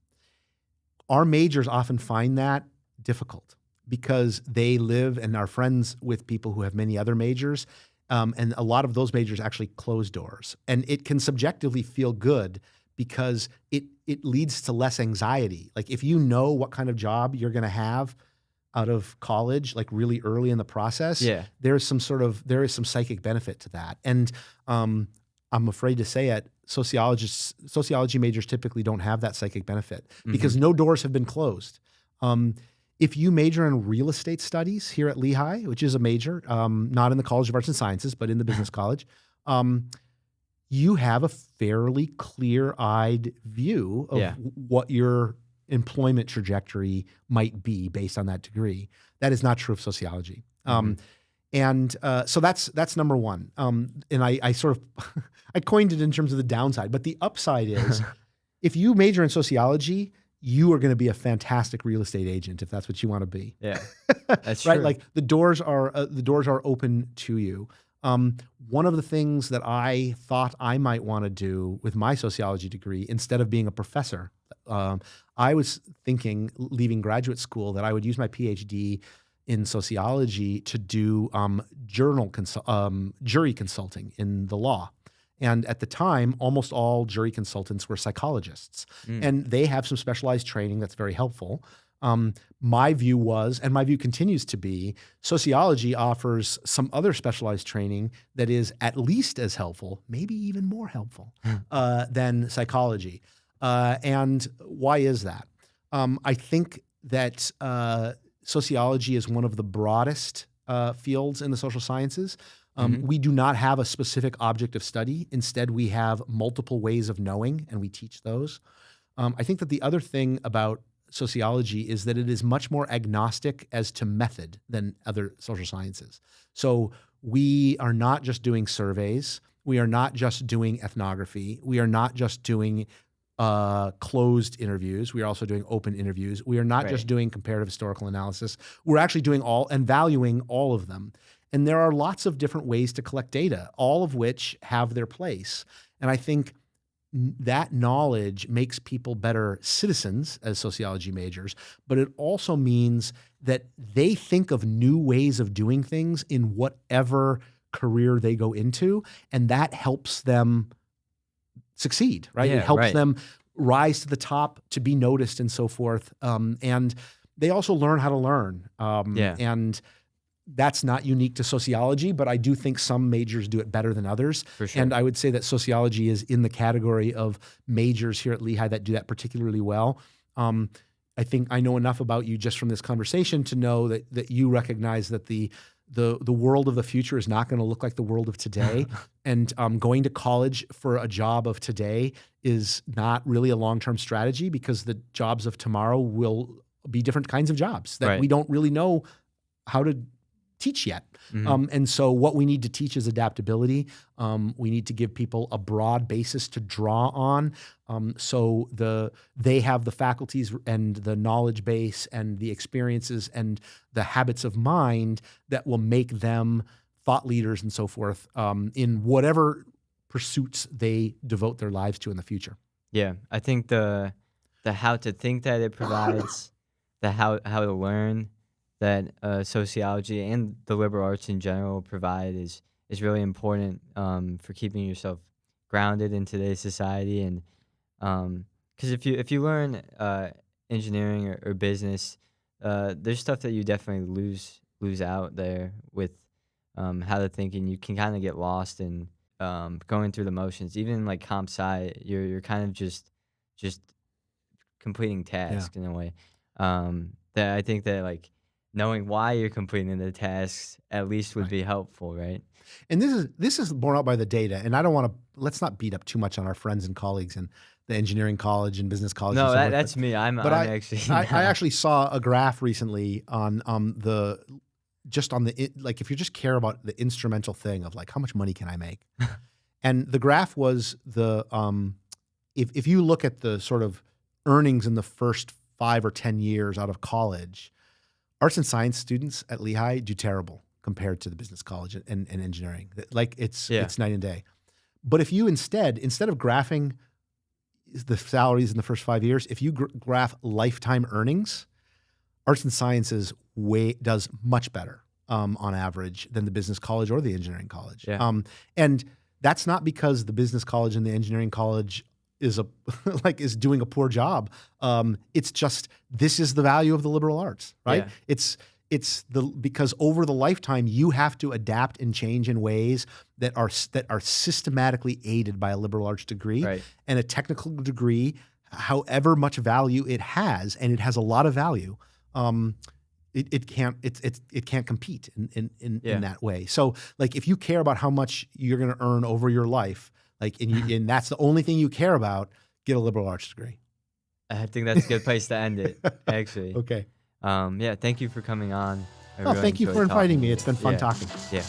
Our majors often find that difficult because they live and are friends with people who have many other majors. And a lot of those majors actually close doors. And it can subjectively feel good because it leads to less anxiety. Like if you know what kind of job you're going to have out of college, like really early in the process, there is some psychic benefit to that. And I'm afraid to say it, sociology majors typically don't have that psychic benefit because no doors have been closed. If you major in real estate studies here at Lehigh, which is a major, not in the College of Arts and Sciences, but in the business college, you have a fairly clear-eyed view of what your employment trajectory might be based on that degree. That is not true of sociology. So that's number one. And I sort of, I coined it in terms of the downside, but the upside is if you major in sociology, you are going to be a fantastic real estate agent if that's what you want to be. Yeah, that's true. Right? Like the doors are open to you. One of the things that I thought I might want to do with my sociology degree, instead of being a professor, I was thinking, leaving graduate school, that I would use my PhD in sociology to do jury consulting in the law. And at the time, almost all jury consultants were psychologists, and they have some specialized training that's very helpful. My view was, and my view continues to be, sociology offers some other specialized training that is at least as helpful, maybe even more helpful than psychology. And why is that? I think that sociology is one of the broadest fields in the social sciences. We do not have a specific object of study. Instead, we have multiple ways of knowing, and we teach those. I think that the other thing about sociology is that it is much more agnostic as to method than other social sciences. So we are not just doing surveys. We are not just doing ethnography. We are not just doing closed interviews. We are also doing open interviews. We are not just doing comparative historical analysis. We're actually doing all and valuing all of them. And there are lots of different ways to collect data, all of which have their place. And I think that knowledge makes people better citizens as sociology majors, but it also means that they think of new ways of doing things in whatever career they go into, and that helps them succeed, right? Yeah, it helps them rise to the top, to be noticed, and so forth. And they also learn how to learn. And that's not unique to sociology, but I do think some majors do it better than others. For sure. And I would say that sociology is in the category of majors here at Lehigh that do that particularly well. I think I know enough about you just from this conversation to know that you recognize that the world of the future is not going to look like the world of today. And going to college for a job of today is not really a long-term strategy, because the jobs of tomorrow will be different kinds of jobs that we don't really know how to teach yet. And so what we need to teach is adaptability. We need to give people a broad basis to draw on, so they have the faculties and the knowledge base and the experiences and the habits of mind that will make them thought leaders and so forth in whatever pursuits they devote their lives to in the future. Yeah, I think the how to think that it provides, the how to learn that sociology and the liberal arts in general provide is really important for keeping yourself grounded in today's society. And because if you learn engineering or business, there's stuff that you definitely lose out there with how to think, and you can kind of get lost in going through the motions. Even like comp sci, you're kind of just completing tasks in a way. That I think that like knowing why you're completing the tasks at least would be helpful, right? And this is borne out by the data. And I don't want to, let's not beat up too much on our friends and colleagues in the engineering college and business college. No, and so forth, that's me. I'm actually. I actually saw a graph recently on like, if you just care about the instrumental thing of like, how much money can I make? And the graph was if you look at the sort of earnings in the first 5 or 10 years out of college, arts and science students at Lehigh do terrible compared to the business college and engineering. Like it's night and day. But if you instead of graphing the salaries in the first 5 years, if you graph lifetime earnings, arts and sciences does much better on average than the business college or the engineering college. Yeah. And that's not because the business college and the engineering college is doing a poor job. It's just, this is the value of the liberal arts, right? Yeah. It's because over the lifetime you have to adapt and change in ways that are systematically aided by a liberal arts degree, and a technical degree, however much value it has, and it has a lot of value. It can't compete in that way. So like, if you care about how much you're going to earn over your life, and that's the only thing you care about, get a liberal arts degree. I think that's a good place to end it, actually. Okay. Yeah, thank you for coming on. Thank you for inviting me. It's been fun talking. Yeah.